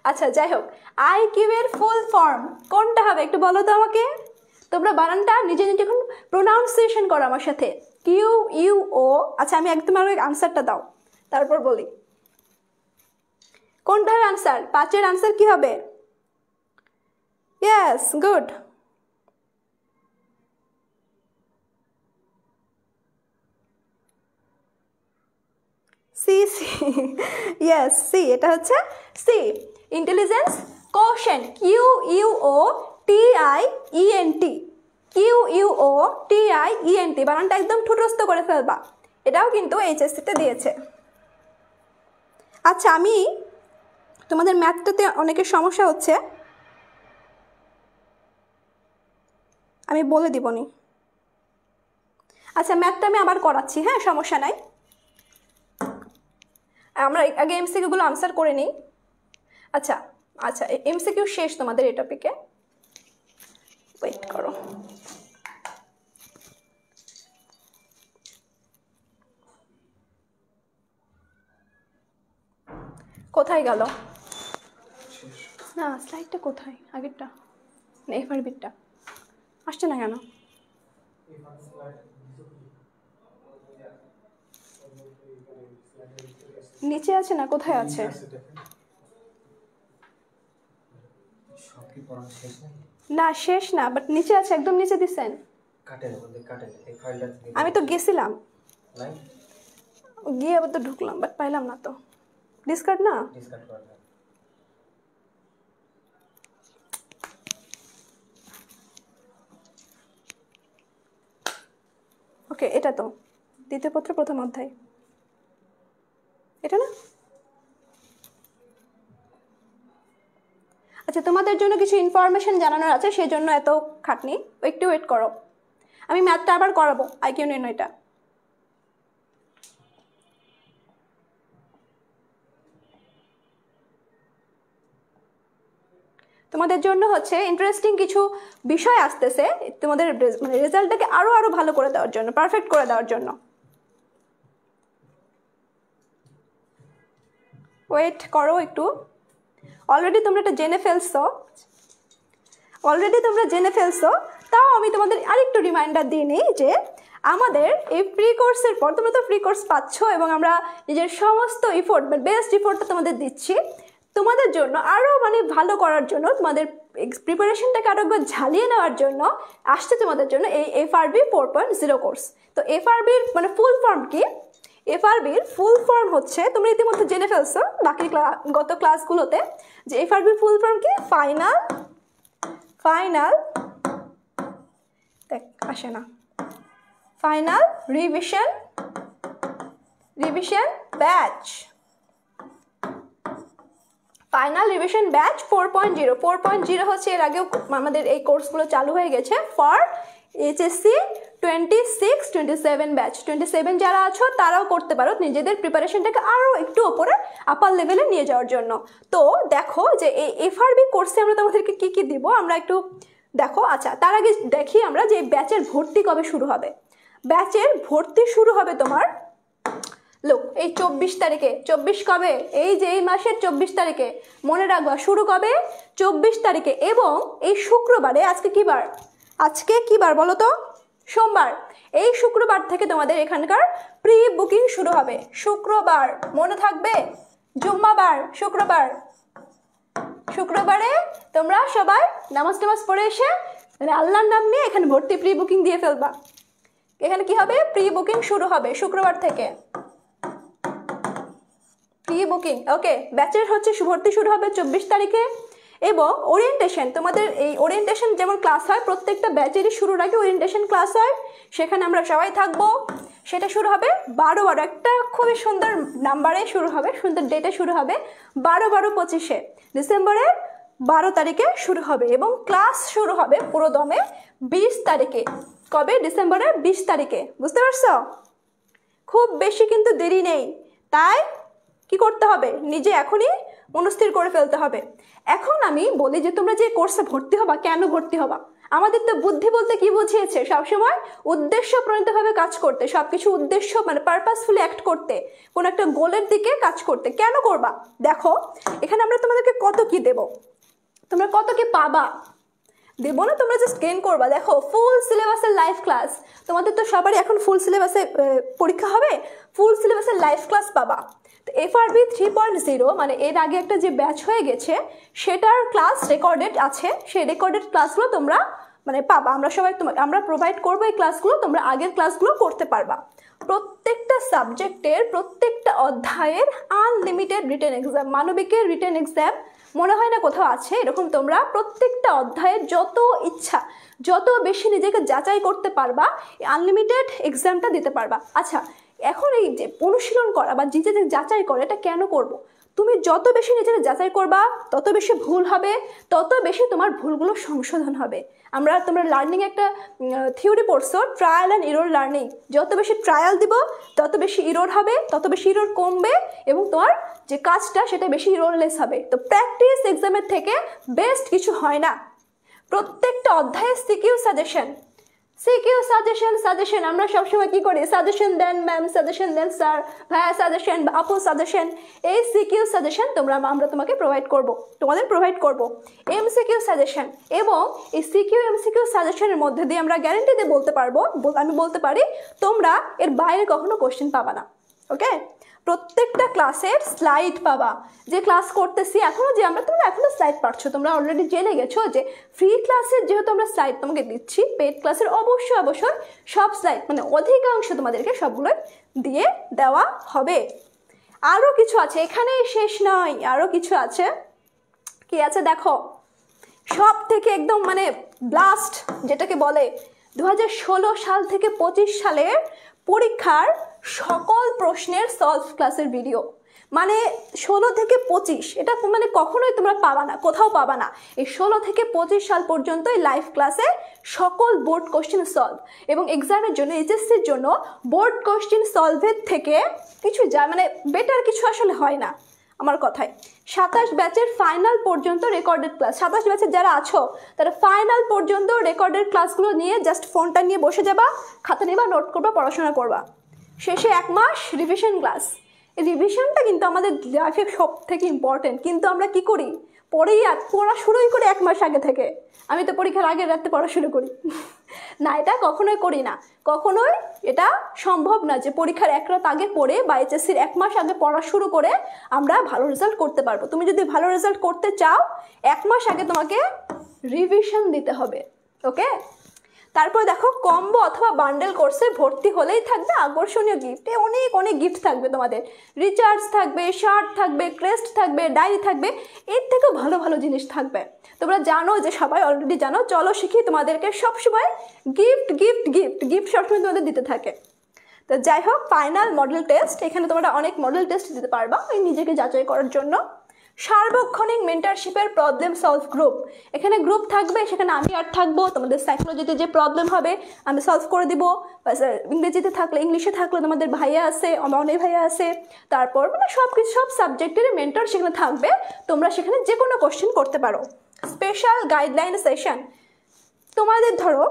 আচ্ছা, যাই হোক, আইকিউ এর ফুল ফর্ম কোনটা হবে একটু বলো তো আমাকে। তোমরা বানানটা নিজে নিজে এখন প্রোনাউন্সিয়েশন করো আমার সাথে, QUO। আচ্ছা, আমি একদম আমার আনসারটা দাও, তারপর বলি কোনটার আনসার। 5-এর আনসার কি হবে? Yes, good. C, C, yes, C, এটা হচ্ছে C, intelligence quotient. QUOTIENT, QUOTIENT, বানানটা একদম ঠুটস্থ করে ফেলবা। এটাও কিন্তু এইচএসসিতে দিয়েছে। আচ্ছা, আমি তোমাদের ম্যাথটাতে অনেকের সমস্যা হচ্ছে, আমি বলে দিবনি। আচ্ছা, ম্যাথটা আমি আবার করাচ্ছি, হ্যাঁ, সমস্যা নাই। আমরা আগে এমসিকিউগুলো আনসার করে নিই। আচ্ছা আচ্ছা, এমসিকিউ শেষ তোমাদের এই টপিকে, ওয়েট করো। কোথায় গেল? না, স্লাইডটা কোথায়? আগেরটা না, এফআরবিটা আসছে না কেন? নিচে আছে না, কোথায় আছে? না, শেষ না, বাট নিচে আছে, একদম নিচে দিছেন। আমি তো গেছিলাম, গিয়ে আবার তো ঢুকলাম, বাট পাইলাম না তো। ডিসকার্ড না, ওকে, এটা তো দ্বিতীয় পত্র প্রথম অধ্যায়। এটা না? আচ্ছা, তোমাদের জন্য কিছু ইনফরমেশন জানানোর আছে, সেই জন্য এত খাটনি। একটু ওয়েট করো, আমি ম্যাথটা আবার করাবো, আইকিউ নির্ণয়টা। তোমাদের জন্য হচ্ছে ইন্টারেস্টিং কিছু বিষয় আসতেছে তোমাদের মানে রেজাল্টটাকে আরো ভালো করে দেওয়ার জন্য, পারফেক্ট করে দেওয়ার জন্য। ওয়েট করো একটু। অলরেডি তোমরা এটা জেনে ফেলছো, তাও আমি তোমাদের আরেকটু রিমাইন্ডার দিয়ে নিই যে আমাদের এই ফ্রি কোর্সের পর, তোমরা তো ফ্রি কোর্স পাচ্ছ এবং আমরা নিজের সমস্ত এফোর্ট মানে বেস্ট এফোর্টটা তোমাদের দিচ্ছি তোমাদের জন্য আরও মানে ভালো করার জন্য, তোমাদের প্রিপারেশনটাকে আরও একবার ঝালিয়ে নেওয়ার জন্য আসছে তোমাদের জন্য এই FRB 4.0 কোর্স। তো FRBর মানে ফুল ফর্ম কি? FRBর ফুল ফর্ম হচ্ছে, তোমরা ইতিমধ্যে জেনে ফেলছো বাকি গত ক্লাসগুলোতে, যে FRBর ফুল ফর্ম কি? ফাইনাল আসে না, final revision batch. Final revision batch 4.0 হচ্ছে, এর আগেও আমাদের এই কোর্সগুলো চালু হয়ে গেছে ফর HSC 26-27 ব্যাচ। 27 যারা আছো তারাও করতে পারো নিজেদের প্রিপারেশনটাকে আরও একটু ওপরে আপার লেভেলে নিয়ে যাওয়ার জন্য। তো দেখো যে এই FRB কোর্সে আমরা তোমাদেরকে কী কী দিব আমরা একটু দেখো। আচ্ছা, তার আগে দেখি আমরা যে ব্যাচের ভর্তি কবে শুরু হবে। ব্যাচের ভর্তি শুরু হবে তোমার লোক এই 24 তারিখে। 24 কবে? এই যে এই মাসের 24 তারিখে, মনে রাখবা শুরু কবে? 24 তারিখে। এবং এই শুক্রবারে, আজকে কি বার বলো তো? সোমবার। এই শুক্রবার থেকে তোমাদের এখানকার প্রি বুকিং শুরু হবে। শুক্রবার মনে থাকবে, জুম্মাবার শুক্রবারে তোমরা সবাই নামাজ পড়ে এসে মানে আল্লাহর নাম নিয়ে এখানে ভর্তি প্রি বুকিং দিয়ে ফেলবা। এখানে কি হবে? প্রি বুকিং শুরু হবে শুক্রবার থেকে, প্রি বুকিং। ওকে, ব্যাচের হচ্ছে ভর্তি শুরু হবে 24 তারিখে। এবং ওরিয়েন্টেশন, তোমাদের এই ওরিয়েন্টেশন যেমন ক্লাস হয় প্রত্যেকটা ব্যাচেরই শুরুর আগে ওরিয়েন্টেশন ক্লাস হয়, সেখানে আমরা সবাই থাকবো। সেটা শুরু হবে 12 একটা খুবই সুন্দর নাম্বারে শুরু হবে, সুন্দর ডেটে শুরু হবে, 12-25 ডিসেম্বরের 12 তারিখে শুরু হবে। এবং ক্লাস শুরু হবে পুরো দমে 20 তারিখে। কবে? ডিসেম্বরের 20 তারিখে। বুঝতে পারছো? খুব বেশি কিন্তু দেরি নেই, তাই কি করতে হবে? নিজে এখনই মনস্থির করে ফেলতে হবে। এখন আমি বলি যে তোমরা যে কোর্সে ভর্তি হবা, কেন ভর্তি হবা? আমাদের তো বুদ্ধি বলতে কি বুঝিয়েছে? সবসময় উদ্দেশ্য প্রণীতভাবে কাজ করতে, সবকিছু উদ্দেশ্য মানে পারপাসফুলি অ্যাক্ট করতে, কোনো একটা গোলের দিকে কাজ করতে। কেন করবা? দেখো এখানে আমরা তোমাদেরকে কত কি দেব, তোমরা কত কি পাবা দেবো না, তোমরা জাস্ট গেইন করবা। দেখো ফুল সিলেবাসের লাইভ ক্লাস, তোমাদের তো সবারই এখন ফুল সিলেবাসে পরীক্ষা হবে, ফুল সিলেবাসের লাইভ ক্লাস পাবা। তো FRB 3.0 মানে এর আগে একটা যে ব্যাচ হয়ে গেছে সেটার ক্লাস রেকর্ডেড আছে, সেই রেকর্ডেড ক্লাসগুলো তোমরা মানে পাবা। আমরা প্রোভাইড করবো এই ক্লাসগুলো, তোমরা আগের ক্লাসগুলো করতে পারবা। প্রত্যেকটা সাবজেক্টের প্রত্যেকটা অধ্যায়ের আনলিমিটেড রিটেন এক্সাম, মানবিকের রিটেন এক্সাম মনে হয় না কোথাও আছে এরকম। তোমরা প্রত্যেকটা অধ্যায়ের যত ইচ্ছা, যত বেশি নিজেকে যাচাই করতে পারবা, আনলিমিটেড এক্সামটা দিতে পারবা। আচ্ছা, এখন এই যে অনুশীলন করা বা নিজেদের যাচাই করা, এটা কেন করব? তুমি যত বেশি নিজেকে যাচাই করবা তত বেশি ভুল হবে, তত বেশি তোমার ভুলগুলো সংশোধন হবে। তোমরা লার্নিং একটা থিওরি পড়ছো, ট্রায়াল অ্যান্ড ইরর লার্নিং। যত বেশি ট্রায়াল দিব তত বেশি ইরর হবে, তত বেশি ইরর কমবে এবং তোমার যে কাজটা সেটা বেশি ইররলেস হবে। তো প্র্যাকটিস এক্সামের থেকে বেস্ট কিছু হয় না। প্রত্যেকটা অধ্যায়ে সিকিউ সাজেশন আমরা সবসময় কি করি? সাজেশন দেন ম্যাম, সাজেশন দেন স্যার, ভাইয়া সাজেশন, আপু সাজেশন। এই সিকিউ সাজেশন আমরা তোমাকে প্রোভাইড করব। MCQ সাজেশন, এবং এই সিকিউ MCQ সাজেশনের মধ্যে দিয়ে আমরা গ্যারান্টি দিয়ে আমি বলতে পারি তোমরা এর বাইরে কখনো কোশ্চেন পাবা না। ওকে, প্রত্যেকটা ক্লাসের স্লাইড পাবা। যে ক্লাস করতেছি তোমরা এখনো স্লাইড পাচ্ছ, তোমরা অলরেডি জেনে গেছো যে ফ্রি ক্লাসের যেহেতু আমরা স্লাইড তোমাকে দিচ্ছি, পেড ক্লাসের অবশ্যই সব স্লাইড মানে অধিকাংশ তোমাদেরকে সবগুলোই দিয়ে দেওয়া হবে। আরও কিছু আছে, এখানেই শেষ নয়, আরও কিছু আছে। কি আছে দেখো, সব থেকে একদম মানে ব্লাস্ট যেটাকে বলে 2016 সাল থেকে 25 সালের পরীক্ষার সকল প্রশ্নের সলভ ক্লাসের ভিডিও। মানে 16 থেকে 25, এটা মানে কখনোই তোমরা পাবা না, কোথাও পাবা না। এই 16 থেকে 25 সাল পর্যন্ত এই লাইভ ক্লাসে সকল বোর্ড কোশ্চেন সলভ, এবং এক্সামের জন্য এইচএসসির জন্য বোর্ড কোশ্চেন সলভের থেকে কিছু মানে বেটার কিছু আসলে হয় না আমার কথায়। 27 ব্যাচের ফাইনাল পর্যন্ত রেকর্ডেড ক্লাস, 27 ব্যাচের যারা আছো তারা ফাইনাল পর্যন্ত রেকর্ডেড ক্লাসগুলো নিয়ে জাস্ট ফোনটা নিয়ে বসে যাবা, খাতা নিবা, নোট করবা, পড়াশোনা করবা। শেষে 1 মাস রিভিশন ক্লাস। এই রিভিশনটা কিন্তু আমাদের লাইফে সব থেকে ইম্পর্টেন্ট, কিন্তু আমরা কি করি, পড়া শুরুই করি 1 মাস আগে থেকে। আমি তো পরীক্ষার আগের রাতে পড়া শুরু করি না, এটা কখনোই করি না, কখনোই এটা সম্ভব না যে পরীক্ষার 1 রাত আগে পড়ে বা এইচএসসির 1 মাস আগে পড়া শুরু করে আমরা ভালো রেজাল্ট করতে পারবো। তুমি যদি ভালো রেজাল্ট করতে চাও 1 মাস আগে তোমাকে রিভিশন দিতে হবে, ওকে। তারপর দেখো, কম্বো অথবা বান্ডেল কোর্সে ভর্তি হলেই থাকবে আকর্ষণীয় গিফট। অনেক অনেক গিফট থাকবে তোমাদের, রিচার্জ থাকবে, শার্ট থাকবে, ক্রেস্ট থাকবে, ডায়েরি থাকবে, এর থেকেও ভালো ভালো জিনিস থাকবে। তোমরা জানো যে, সবাই অলরেডি জানো, চলো শিখি তোমাদেরকে সবসময় গিফট গিফট গিফট গিফট সবসময় তোমাদের দিতে থাকে। তো যাই হোক, ফাইনাল মডেল টেস্ট, এখানে তোমরা অনেক মডেল টেস্ট দিতে পারবা ওই নিজেকে যাচাই করার জন্য। সার্বক্ষণিক মেন্টরশিপের প্রবলেম সলভ গ্রুপ, এখানে গ্রুপ থাকবে, সেখানে আমি আর থাকবো। তোমাদের সাইকোলজিতে যে প্রবলেম হবে আমি সলভ করে দিব, ইংরেজিতে থাকলে, ইংলিশে থাকলে তোমাদের ভাইয়া আছে, অনেক ভাইয়া আছে, তারপর মানে সব কিছু, সব সাবজেক্টের মেন্টর সেখানে থাকবে। তোমরা সেখানে যে কোনো কোশ্চেন করতে পারো। স্পেশাল গাইডলাইন সেশন, তোমাদের ধরো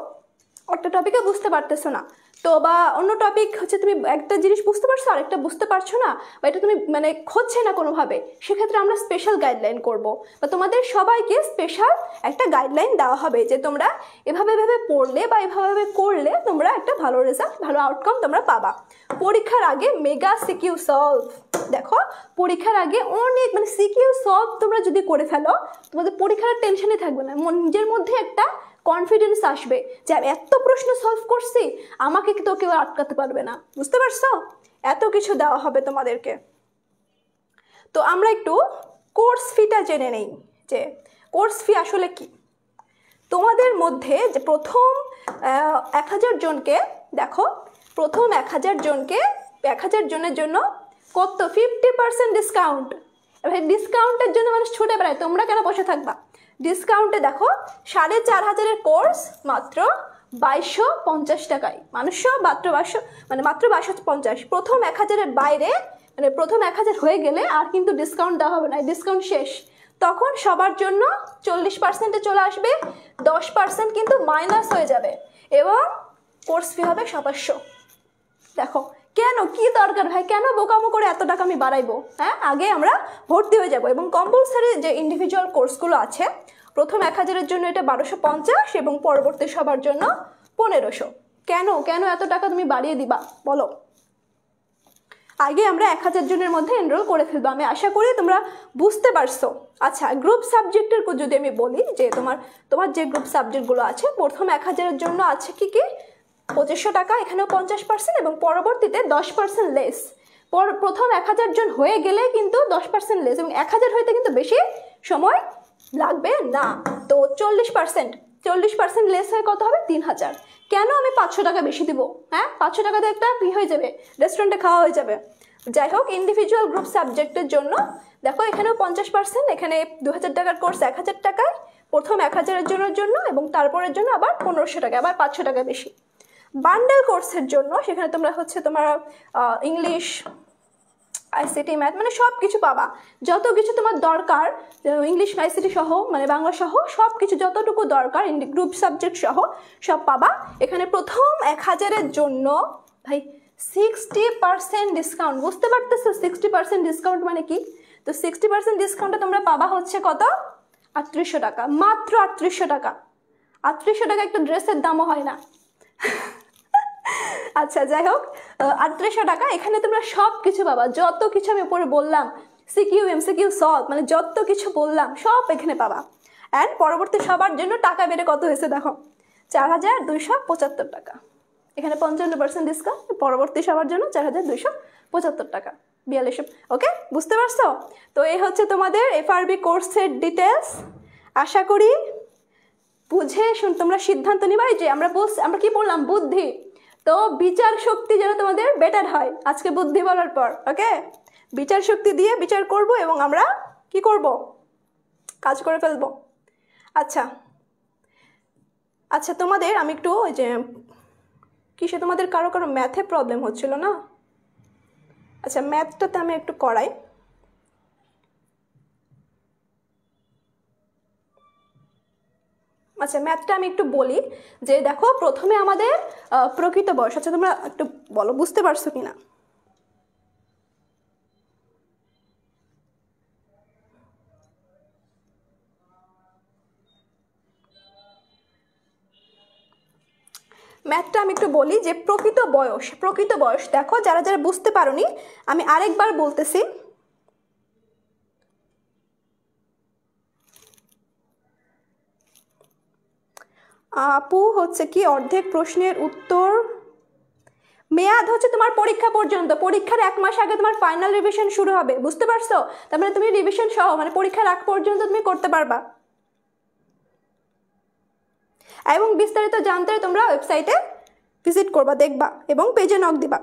একটা টপিকে বুঝতে পারতেছো না, তো বা অন্য টপিক হচ্ছে তুমি একটা জিনিস বুঝতে পারছো আরেকটা বুঝতে পারছো না, বা এটা তুমি মানে হচ্ছে না কোনোভাবে, সেক্ষেত্রে আমরা স্পেশাল গাইডলাইন করব, বা তোমাদের সবাইকে স্পেশাল একটা গাইডলাইন দেওয়া হবে যে তোমরা এভাবে এভাবে পড়লে বা এভাবে করলে তোমরা একটা ভালো রেজাল্ট, ভালো আউটকাম তোমরা পাবা। পরীক্ষার আগে মেগা সিকিউ সলভ, দেখো পরীক্ষার আগে অনেক মানে সিকিউ সলভ তোমরা যদি করে ফেলো, তোমাদের পরীক্ষার টেনশনই থাকবে না, নিজের মধ্যে একটা কনফিডেন্স আসবে যে এত প্রশ্ন সলভ করছি, আমাকে তো কেউ আটকাতে পারবে না। বুঝতে পারছো? এত কিছু দেওয়া হবে তোমাদেরকে। তো আমরা একটু কোর্স ফিটা জেনে নেই যে কোর্স ফি আসলে কি। তোমাদের মধ্যে যে প্রথম 1000 জনকে, দেখো প্রথম 1000 জনকে, 1000 জনের জন্য কত 50% ডিসকাউন্ট। এবার ডিসকাউন্টের জন্য মানুষ ছুটে বেড়ায়, তোমরা কেন বসে থাকবা? ডিসকাউন্টে দেখো 4500 কোর্স মাত্র 2250 টাকায়, মাত্র 2250। প্রথম 1000-এর বাইরে, মানে প্রথম 1000 হয়ে গেলে আর কিন্তু ডিসকাউন্ট দেওয়া হবে না, ডিসকাউন্ট শেষ। তখন সবার জন্য 40%-এ চলে আসবে, 10% কিন্তু মাইনাস হয়ে যাবে, এবং কোর্স ফি হবে 700। দেখো কেন, কি দরকার ভাই, কেন বোকামো করে এত টাকা আমি বাড়াইবো? হ্যাঁ, আগে আমরা ভর্তি হয়ে যাব। এবং কম্পালসারি যে ইন্ডিভিজুয়াল কোর্সগুলো আছে, প্রথম 1000-এর জন্য এটা 1250 এবং পরবর্তী সবার জন্য 1500। কেন এত টাকা তুমি বাড়িয়ে দিবা বলো? আগে আমরা 1000 জনের মধ্যে এনরোল করে ফেলবো, আমি আশা করি তোমরা বুঝতে পারছো। আচ্ছা, গ্রুপ সাবজেক্টের যদি আমি বলি যে তোমার যে গ্রুপ সাবজেক্টগুলো আছে, প্রথম 1000-এর জন্য আছে কি 2500 টাকা, এখানেও 50% এবং পরবর্তীতে 10% লেস। প্রথম 1000 জন হয়ে গেলে কিন্তু 10% লেস, এবং 1000 হইতে কিন্তু বেশি সময় লাগবে না। তো 40% লেস হয়ে কত হবে? 3000। কেন আমি 500 টাকা বেশি দিব? হ্যাঁ, 500 টাকাতে একটা ফি হয়ে যাবে, রেস্টুরেন্টে খাওয়া হয়ে যাবে। যাই হোক, ইন্ডিভিজুয়াল গ্রুপ সাবজেক্টের জন্য দেখো এখানেও 50%, এখানে 2000 টাকার কোর্স 1000 টাকায় প্রথম 1000-এর জন্য, এবং তারপরের জন্য আবার 1500 টাকা, আবার 500 টাকা বেশি। বান্ডেল কোর্সের জন্য সেখানে তোমরা তোমার ইংলিশ, আইসিটি, ম্যাথ, মানে সব কিছু পাবা, যত কিছু তোমার দরকার, ইংলিশ, আইসিটি সহ, মানে বাংলা সহ সব কিছু যতটুকু দরকার গ্রুপ সাবজেক্ট সহ সব পাবা এখানে। প্রথম 1000-এর জন্য ভাই 60% ডিসকাউন্ট। বুঝতে পারতেছো 60% ডিসকাউন্ট মানে কি? তো 60% ডিসকাউন্টে তোমরা পাবা হচ্ছে কত? 3800 টাকা, মাত্র 3800 টাকা। 3800 টাকা একটা ড্রেসের দামও হয় না। আচ্ছা, যাই হোক, 3800 টাকা, এখানে তোমরা সব কিছু পাবা, যত কিছু আমি উপরে বললাম, সিকিউ, এমসিকিউ সলভ, মানে যত কিছু বললাম সব এখানে পাবা। অ্যান্ড পরবর্তী সবার জন্য টাকা বেড়ে কত হয়েছে দেখো, 4275 টাকা। এখানে 55% ডিসকাউন্ট, পরবর্তী সবার জন্য 4275 টাকা, 4200। ওকে, বুঝতে পারছো? তো এই হচ্ছে তোমাদের এফআরবি কোর্সের ডিটেলস। আশা করি বুঝে তোমরা সিদ্ধান্ত নিবা। যে আমরা কি বললাম, বুদ্ধি, তো বিচার শক্তি যেন তোমাদের বেটার হয় আজকে বুদ্ধি বলার পর। ওকে, বিচার শক্তি দিয়ে বিচার করব এবং আমরা কি করব, কাজ করে ফেলবো। আচ্ছা আচ্ছা, তোমাদের আমি একটু ওই যে কিসে তোমাদের কারো কারো ম্যাথে প্রবলেম হচ্ছিল না? আচ্ছা, ম্যাথটাতে আমি একটু করাই। আচ্ছা, ম্যাথটা আমি একটু বলি যে দেখো, প্রথমে আমাদের প্রকৃত বয়স। আচ্ছা, তোমরা একটু বলো বুঝতে পারছো কিনা। ম্যাথটা আমি একটু বলি যে প্রকৃত বয়স দেখো, যারা যারা বুঝতে পারোনি আমি আরেকবার বলতেছি। আপু হচ্ছে কি অর্ধেক প্রশ্নের উত্তর, মেয়াদ হচ্ছে তোমার পরীক্ষা পর্যন্ত, পরীক্ষার 1 মাস আগে তোমার ফাইনাল রিভিশন শুরু হবে, বুঝতে পারছো? তার মানে তুমি রিভিশন সহ মানে পরীক্ষার আগ পর্যন্ত তুমি করতে পারবা। এবং বিস্তারিত জানতে তোমরা ওয়েবসাইটে ভিজিট করবা, দেখবা এবং পেজে নক দিবা।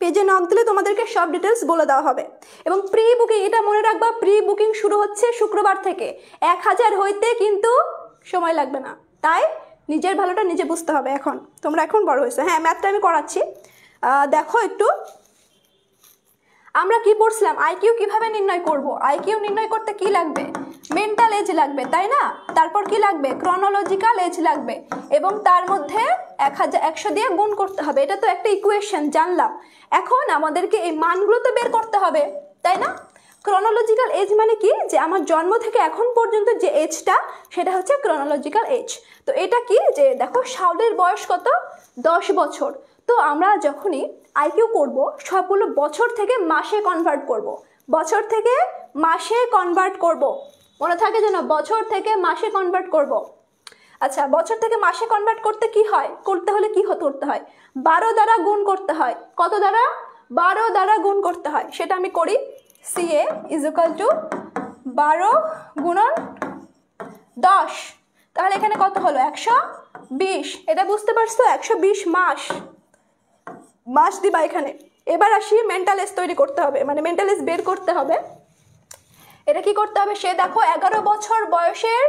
পেজে নক দিলে তোমাদেরকে সব ডিটেলস বলে দেওয়া হবে। এবং প্রি বুকিং, এটা মনে রাখবা, প্রি বুকিং শুরু হচ্ছে শুক্রবার থেকে। 1000 হইতে কিন্তু সময় লাগবে না, তাই নিজের ভালোটা নিজে বুঝতে হবে। তোমরা এখন বড় হয়েছো। হ্যাঁ, ম্যাথটা আমি করাচ্ছি, দেখো একটু। আমরা কি পড়ছিলাম, আইকিউ কিভাবে নির্ণয় করব? আইকিউ নির্ণয় করতে কি লাগবে? মেন্টাল এজ লাগবে, তাই না? তারপর কি লাগবে? ক্রনোলজিক্যাল এজ লাগবে, এবং তার মধ্যে 100 দিয়ে গুণ করতে হবে। এটা তো একটা ইকুয়েশন, জানলাম। এখন আমাদেরকে এই মানগুলো তো বের করতে হবে, তাই না? ক্রনোলজিক্যাল এজ মানে কি, যে আমার জন্ম থেকে এখন পর্যন্ত যে এজটা, সেটা হচ্ছে ক্রনোলজিক্যাল এজ। তো এটা কি, যে দেখো শাওনের বয়স কত? 10 বছর। তো আমরা যখনই আইকিউ করব, সবগুলো বছর থেকে মাসে কনভার্ট করব, বছর থেকে মাসে কনভার্ট করব, মনে থাকে যেন, বছর থেকে মাসে কনভার্ট করব। আচ্ছা, বছর থেকে মাসে কনভার্ট করতে কি হয়, করতে হলে কি করতে হয়? 12 দ্বারা গুণ করতে হয়। কত দ্বারা? 12 দ্বারা গুণ করতে হয়। সেটা আমি করি। CA = 12 গুণন 10। তাহলে এখানে কত হলো? 120। এটা বুঝতে পারছো? 120 মাস দিবা এখানে। এবার আসি, মেন্টাল এজ তৈরি করতে হবে, মানে মেন্টাল এজ বের করতে হবে। এটা কি করতে হবে? সে দেখো 11 বছর বয়সের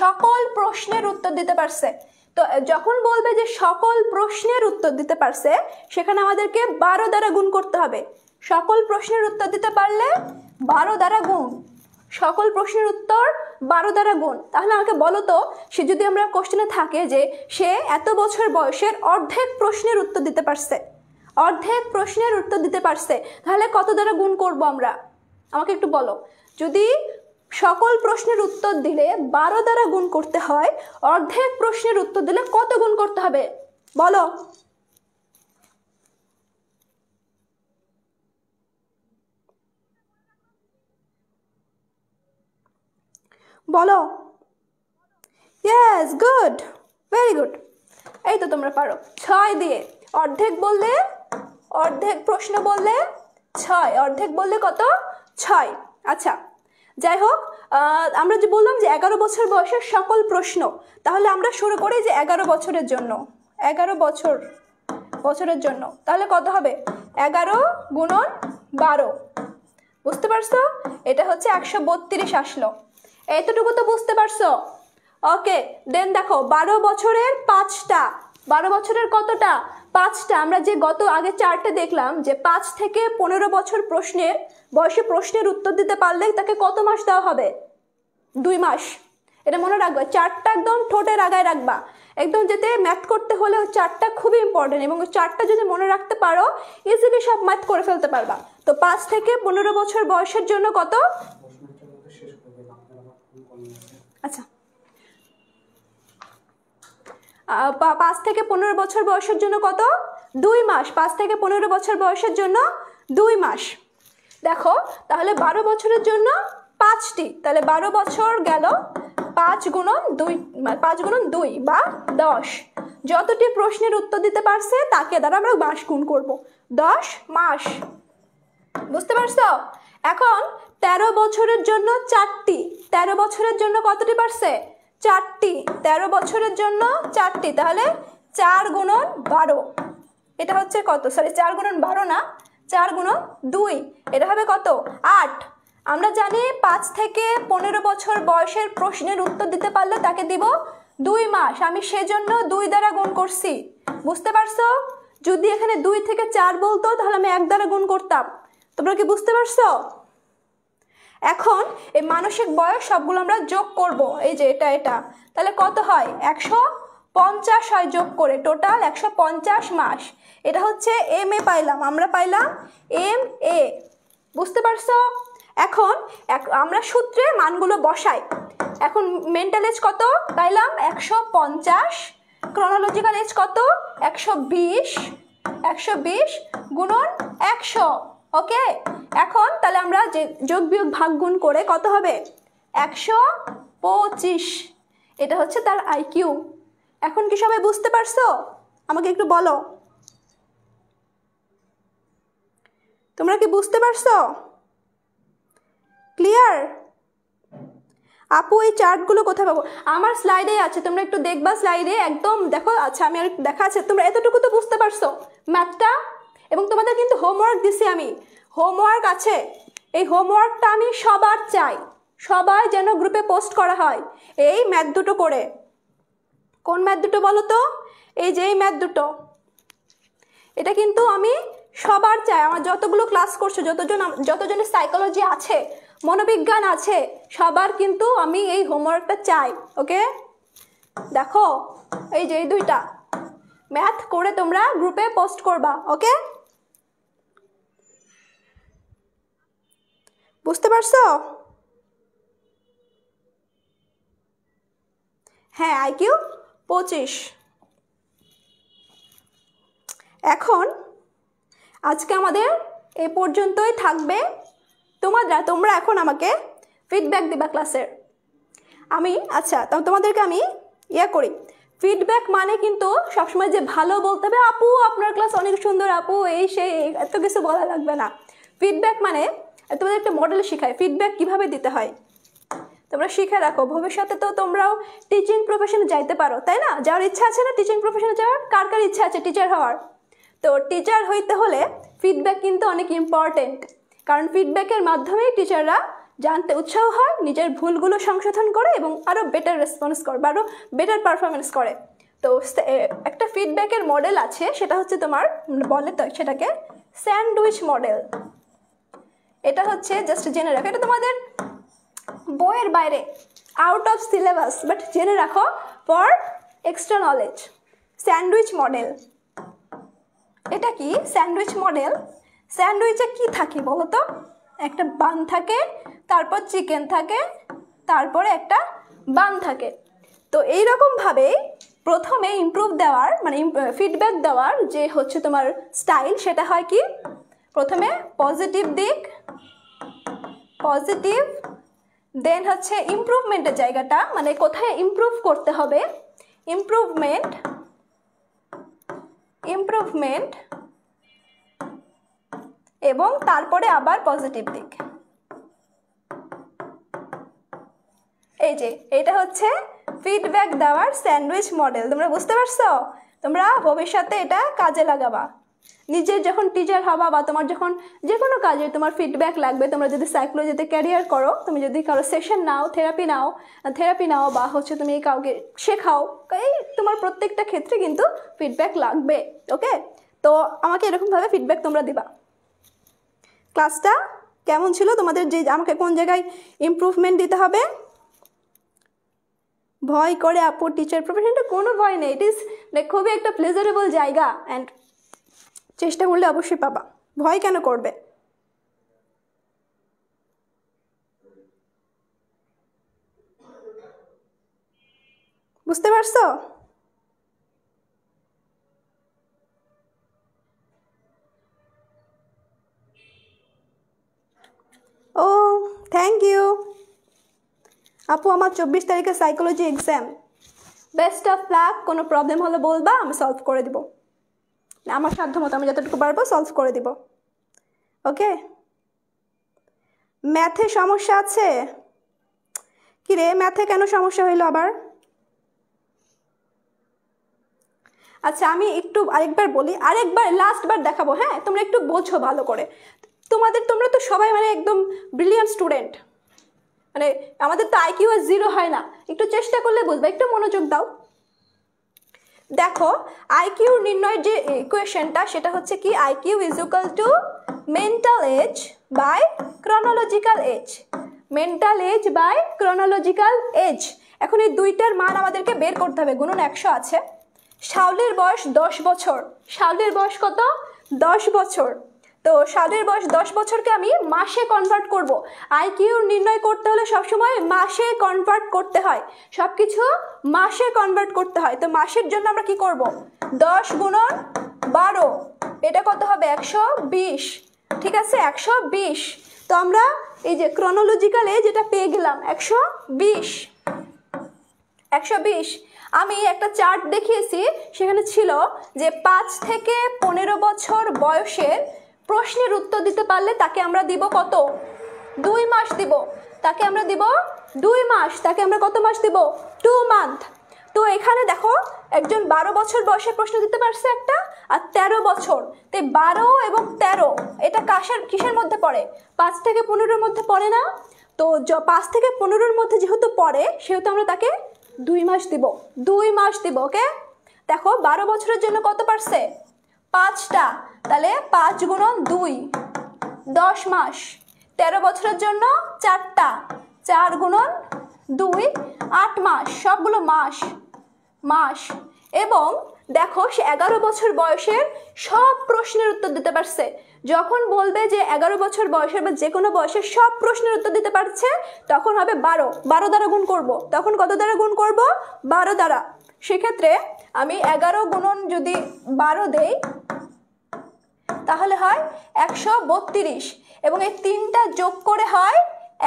সকল প্রশ্নের উত্তর দিতে পারছে। তো যখন বলবে যে সকল প্রশ্নের উত্তর দিতে পারছে, সেখানে আমাদেরকে 12 দ্বারা গুণ করতে হবে। সকল প্রশ্নের উত্তর দিতে পারলে 12 দ্বারা গুণ, সকল প্রশ্নের উত্তর 12 দ্বারা গুণ। তাহলে আমাকে বলো তো, সে যদি আমরা কোশ্চেনে থাকে যে সে এত বছর বয়সের অর্ধেক প্রশ্নের উত্তর দিতে পারছে, অর্ধেক প্রশ্নের উত্তর দিতে পারছে, তাহলে কত দ্বারা গুণ করব আমরা? আমাকে একটু বলো। যদি সকল প্রশ্নের উত্তর দিলে 12 দ্বারা গুণ করতে হয়, অর্ধেক প্রশ্নের উত্তর দিলে কত গুণ করতে হবে বলো? বলো। Yes, good, very good. এই তো তোমরা পারো। 6 দিয়ে অর্ধেক বললে, অর্ধেক প্রশ্ন বললে 6, অর্ধেক বললে কত? 6। আচ্ছা, যাই হোক, আমরা যে বললাম যে 11 বছর বয়সের সকল প্রশ্ন, তাহলে আমরা শুরু করি যে 11 বছরের জন্য, 11 বছরের জন্য। তাহলে কত হবে? 11 গুণন 12, বুঝতে পারছো? এটা হচ্ছে 132 আসলো। এতটুকু তো বুঝতে পারছো? ওকে, দেন দেখো 12 বছরের 5টা, 12 বছরের কতটা? 5টা। আমরা যে গত আগে 4টে দেখলাম যে 5 থেকে 15 বছর প্রশ্নের বয়সে প্রশ্নের উত্তর দিতে পারলে তাকে কত মাস দেওয়া হবে? 2 মাস। এটা মনে রাখবা, 4টা একদম ঠোঁটের আগায় রাখবা, একদম যেতে ম্যাথ করতে হলে ওই 4টা খুবই ইম্পর্টেন্ট, এবং ওই 4টা যদি মনে রাখতে পারো ইজিলি সব ম্যাথ করে ফেলতে পারবা। তো 5 থেকে 15 বছর বয়সের জন্য কত? আচ্ছা, 5 থেকে 15 বছর বয়সের জন্য কত? 2 মাস। 5 থেকে 15 বছর বয়সের জন্য 2 মাস। দেখো, তাহলে 12 বছরের জন্য 5টি, তাহলে 12 বছর গেল, 5 গুণন 2 বা 10। যতটি প্রশ্নের উত্তর দিতে পারছে তাকে দ্বারা আমরা মাস গুণ করব, 10 মাস। বুঝতে পারছো? এখন 13 বছরের জন্য 4টি, 13 বছরের জন্য কতটি পারছে? 4টি। 13 বছরের জন্য 4টি, তাহলে 4 গুণন 12। এটা হচ্ছে কত? সরি, 4 গুণন 12 না, 4 গুণন 2, এটা হবে কত 8। আমরা জানি 5 থেকে 15 বছর বয়সের প্রশ্নের উত্তর দিতে পারলে তাকে দিব 2 মাস। আমি সেজন্য 2 দ্বারা গুণ করছি, বুঝতে পারছো? যদি এখানে 2 থেকে 4 বলতো তাহলে আমি 1 দ্বারা গুণ করতাম। তোমরা কি বুঝতে পারছো? এখন এই মানসিক বয়স সবগুলো আমরা যোগ করব, এই যে এটা তাহলে কত হয় 150 হয় যোগ করে, টোটাল 150 মাস। এটা হচ্ছে এম এ পাইলাম, আমরা পাইলাম এম এ, বুঝতে পারছো? এখন আমরা সূত্রে মানগুলো বসাই। এখন মেন্টাল এজ কত পাইলাম 150, ক্রোনোলজিক্যাল এজ কত 120 গুণন 100। ওকে, এখন তাহলে আমরা যে যোগ বিয়োগ ভাগ গুণ করে কত হবে 125, এটা হচ্ছে তার আইকিউ। এখন কি সবাই বুঝতে পারছো? আমাকে একটু বলো, তোমরা কি বুঝতে পারছো? ক্লিয়ার? আপু এই চার্টগুলো কোথায় পাবো? আমার স্লাইডে আছে, তোমরা একটু দেখবা স্লাইডে, একদম দেখো। আচ্ছা, আমি আর দেখা আছে, তোমরা এতটুকু তো বুঝতে পারছো ম্যাথটা। এবং তোমাদের কিন্তু হোমওয়ার্ক দিছি, আমি হোমওয়ার্ক আছে। এই হোমওয়ার্কটা আমি সবার চাই, সবাই যেন গ্রুপে পোস্ট করা হয় এই ম্যাথ দুটো করে। কোন ম্যাথ দুটো বলো তো? এই যে এই ম্যাথ দুটো, এটা কিন্তু আমি সবার চাই। আমার যতগুলো ক্লাস করছো, যতজনের সাইকোলজি আছে, মনোবিজ্ঞান আছে, সবার কিন্তু আমি এই হোমওয়ার্কটা চাই। ওকে, দেখো এই যে এই দুইটা ম্যাথ করে তোমরা গ্রুপে পোস্ট করবা। ওকে, বুঝতে পারছো? হ্যাঁ, আইকিউ 25। এখন আজকে আমাদের এ পর্যন্তই থাকবে। তোমরা এখন আমাকে ফিডব্যাক দিবা ক্লাসের। আচ্ছা, তোমাদেরকে আমি করি। ফিডব্যাক মানে কিন্তু সবসময় যে ভালো বলতে হবে, আপু আপনার ক্লাস অনেক সুন্দর, আপু এই সেই এত কিছু বলা লাগবে না। ফিডব্যাক মানে তোমাদের একটা মডেল শেখায় ফিডব্যাক কিভাবে দিতে হয়। তোমরা শিখে রাখো, ভবিষ্যতে তো তোমরাও টিচিং প্রফেশনে যাইতে পারো, তাই না? যাওয়ার ইচ্ছা আছে না টিচিং প্রফেশনে যাওয়ার? কার কার ইচ্ছা আছে টিচার হওয়ার? তো টিচার হইতে হলে ফিডব্যাক কিন্তু অনেক ইম্পর্টেন্ট, কারণ ফিডব্যাকের মাধ্যমেই টিচাররা জানতে উৎসাহ হয়, নিজের ভুলগুলো সংশোধন করে এবং আরও বেটার রেসপন্স করে, আরও বেটার পারফরমেন্স করে। তো একটা ফিডব্যাকের মডেল আছে, সেটা হচ্ছে তোমার বলে তো সেটাকে স্যান্ডউইচ মডেল। এটা হচ্ছে জাস্ট জেনে রাখো, এটা তোমাদের বইয়ের বাইরে, আউট অফ সিলেবাস, বাট জেনে রাখো for extra knowledge. Sandwich model এটা কি? স্যান্ডউইচ মডেল, স্যান্ডউইচে কি থাকে বলো তো? একটা বান থাকে, তারপর চিকেন থাকে, তারপরে একটা বান থাকে। তো এইরকমভাবেই প্রথমে ইমপ্রুভ দেওয়ার মানে ফিডব্যাক দেওয়ার যে হচ্ছে তোমার স্টাইল, সেটা হয় কি প্রথমে পজিটিভ দিক, পজিটিভ, দেন হচ্ছে ইমপ্রুভমেন্টের জায়গাটা, মানে কোথায় ইমপ্রুভ করতে হবে, ইমপ্রুভমেন্ট, এবং তারপরে আবার পজিটিভ দিক। এই যে এটা হচ্ছে ফিডব্যাক দেওয়ার স্যান্ডউইচ মডেল। তোমরা বুঝতে পারছো? তোমরা ভবিষ্যতে এটা কাজে লাগাবা। নিজের যখন টিচার হবা বা তোমার যখন যে কোনো কাজে তোমার ফিডব্যাক লাগবে, তোমরা যদি সাইকোলজিতে ক্যারিয়ার করো, তুমি যদি কারো সেশন নাও, থেরাপি নাও বা হচ্ছে তুমি কাউকে শেখাও, এই তোমার প্রত্যেকটা ক্ষেত্রে কিন্তু ফিডব্যাক লাগবে। ওকে, তো আমাকে এরকমভাবে ফিডব্যাক তোমরা দিবা। ক্লাসটা কেমন ছিল তোমাদের? যে আমাকে কোন জায়গায় ইমপ্রুভমেন্ট দিতে হবে? ভয় করে আপু টিচার প্রফেশনটা? কোনো ভয় নেই, ইট ইজ খুবই একটা প্লেজারেবল জায়গা, অ্যান্ড চেষ্টা করলে অবশ্যই পাবা। ভয় কেন করবে? বুঝতে পারছো? ও থ্যাংক ইউ আপু, আমার 24 তারিখে psychology exam. Best of luck. কোনো প্রবলেম হলে বলবা, আমি সলভ করে দিব, আমার সাধ্য মতো আমি যতটুকু পারবো সলভ করে দিব। ওকে, ম্যাথে সমস্যা আছে? কি রে, ম্যাথে কেন সমস্যা হইলো আবার? আচ্ছা আমি একটু আরেকবার বলি, আরেকবার লাস্টবার দেখাবো, হ্যাঁ তোমরা একটু বোঝো ভালো করে। তোমরা তো সবাই মানে একদম ব্রিলিয়ান্ট স্টুডেন্ট, মানে আমাদের তো আইকিউ আর 0 হয় না, একটু চেষ্টা করলে বুঝবে, একটু মনোযোগ দাও। দেখো আইকিউ নির্ণয়ের যে ইকুয়েশনটা সেটা হচ্ছে কি, IQ is equal to mental age by chronological age, mental age by chronological age. এখন এই দুইটার মান আমাদেরকে বের করতে হবে। গুণন 100 আছে। শাওলির বয়স 10 বছর, শাওলির বয়স কত? 10 বছর। তো শাওলির বয়স 10 বছরকে আমি মাসে কনভার্ট করব। আইকিউ নির্ণয় করতে হলে সবসময় মাসে কনভার্ট করতে হয়, সব কিছু মাসে কনভার্ট করতে হয়। তো মাসের জন্য আমরা কি করব? 10 গুণন 12, এটা কত হবে? 120। ঠিক আছে, 120। তো আমরা এই যে ক্রনোলজিক্যাল এজ এটা পেয়ে গেলাম 120। আমি একটা চার্ট দেখিয়েছি, সেখানে ছিল যে 5 থেকে 15 বছর বয়সের প্রশ্নের উত্তর দিতে পারলে তাকে আমরা দিব কত? 2 মাস দিব। তাকে আমরা দিব 2 মাস, তাকে আমরা কত মাস দিব? 2 মান্থ। তো এখানে দেখো একজন 12 বছর বয়সে প্রশ্ন দিতে পারছে একটা, আর 13 বছর। তো 12 এবং 13 এটা কিসের মধ্যে পড়ে? 5 থেকে 15-র মধ্যে পড়ে না? তো 5 থেকে 15-র মধ্যে যেহেতু পড়ে সেহেতু আমরা তাকে 2 মাস দিব, 2 মাস দিব। ওকে, দেখো 12 বছরের জন্য কত পারছে? 5টা, তাহলে 5 গুণন 2 10 মাস। 13 বছরের জন্য 4টা, 4 গুণন 2 8 মাস, সবগুলো মাস। এবং দেখো সে 11 বছর বয়সের সব প্রশ্নের উত্তর দিতে পারছে। যখন বলবে যে 11 বছর বয়সের বা যে কোনো বয়সের সব প্রশ্নের উত্তর দিতে পারছে, তখন হবে 12 দ্বারা গুণ করব। তখন কত দ্বারা গুণ করব? 12 দ্বারা। সেক্ষেত্রে আমি 11 গুণন যদি 12 দেই তাহলে হয় 132, এবং এই 3টা যোগ করে হয়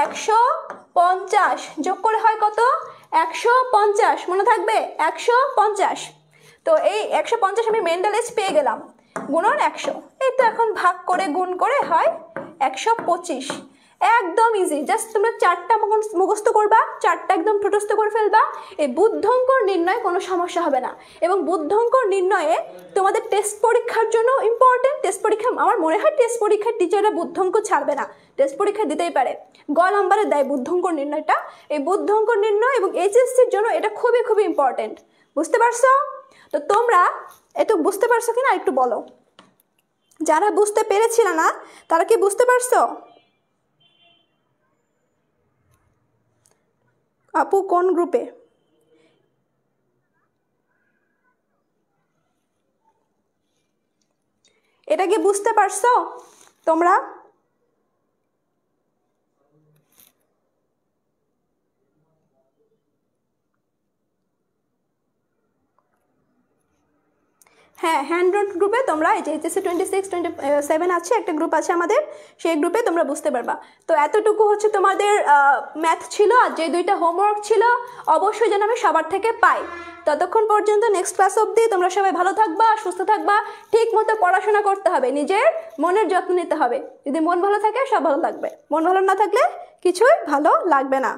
150, যোগ করে হয় কত? 150, মনে থাকবে 150। তো এই 150 আমি মেন্টাল এজ পেয়ে গেলাম, গুণন 100। এই তো এখন ভাগ করে গুণ করে হয় 125। একদম ইজি, জাস্ট তোমরা 4টা মুখস্থ করবা, 4টা একদম ঠোঁটস্থ করে ফেলবা। এই বুদ্ধ্যঙ্কর নির্ণয় কোনো সমস্যা হবে না। এবং বুদ্ধ্যঙ্কর নির্ণয়ে তোমাদের টেস্ট পরীক্ষার জন্য ইম্পর্টেন্ট। টেস্ট পরীক্ষা, আমার মনে হয় টেস্ট পরীক্ষার টিচাররা বুদ্ধ্যঙ্ক ছাড়বে না, টেস্ট পরীক্ষা দিতেই পারে, গ নাম্বারে দেয় বুদ্ধ্যঙ্কর নির্ণয়টা। এই বুদ্ধ্যঙ্কর নির্ণয় এবং এইচএসসির জন্য এটা খুবই খুবই ইম্পর্টেন্ট। বুঝতে পারছো? তো তোমরা একটু বুঝতে পারছো কিনা একটু বলো। যারা বুঝতে পেরেছিল না তারা কি বুঝতে পারছো? আপু কোন গ্রুপে? এটা কি বুঝতে পারছো তোমরা? হ্যাঁ, হ্যান্ড নোট গ্রুপে তোমরা এই যে এইচএসসি 26-27 আছে একটা গ্রুপ আছে আমাদের, সেই গ্রুপে তোমরা বুঝতে পারবা। তো এতটুকু হচ্ছে তোমাদের ম্যাথ ছিল, আর যে 2টা হোমওয়ার্ক ছিল অবশ্যই যেন আমি সবার থেকে পাই। ততক্ষণ পর্যন্ত নেক্সট ক্লাস অবধি তোমরা সবাই ভালো থাকবা, সুস্থ থাকবা, ঠিক মতো পড়াশোনা করতে হবে, নিজের মনের যত্ন নিতে হবে। যদি মন ভালো থাকে সব ভালো লাগবে, মন ভালো না থাকলে কিছুই ভালো লাগবে না।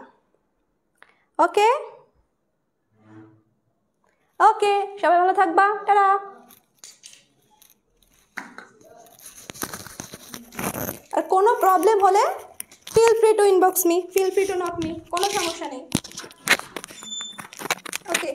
ওকে ওকে, সবাই ভালো থাকবা, টাটা। আর কোনো প্রবলেম হলে feel free to inbox me, feel free to knock me, কোনো সমস্যা নেই। ওকে।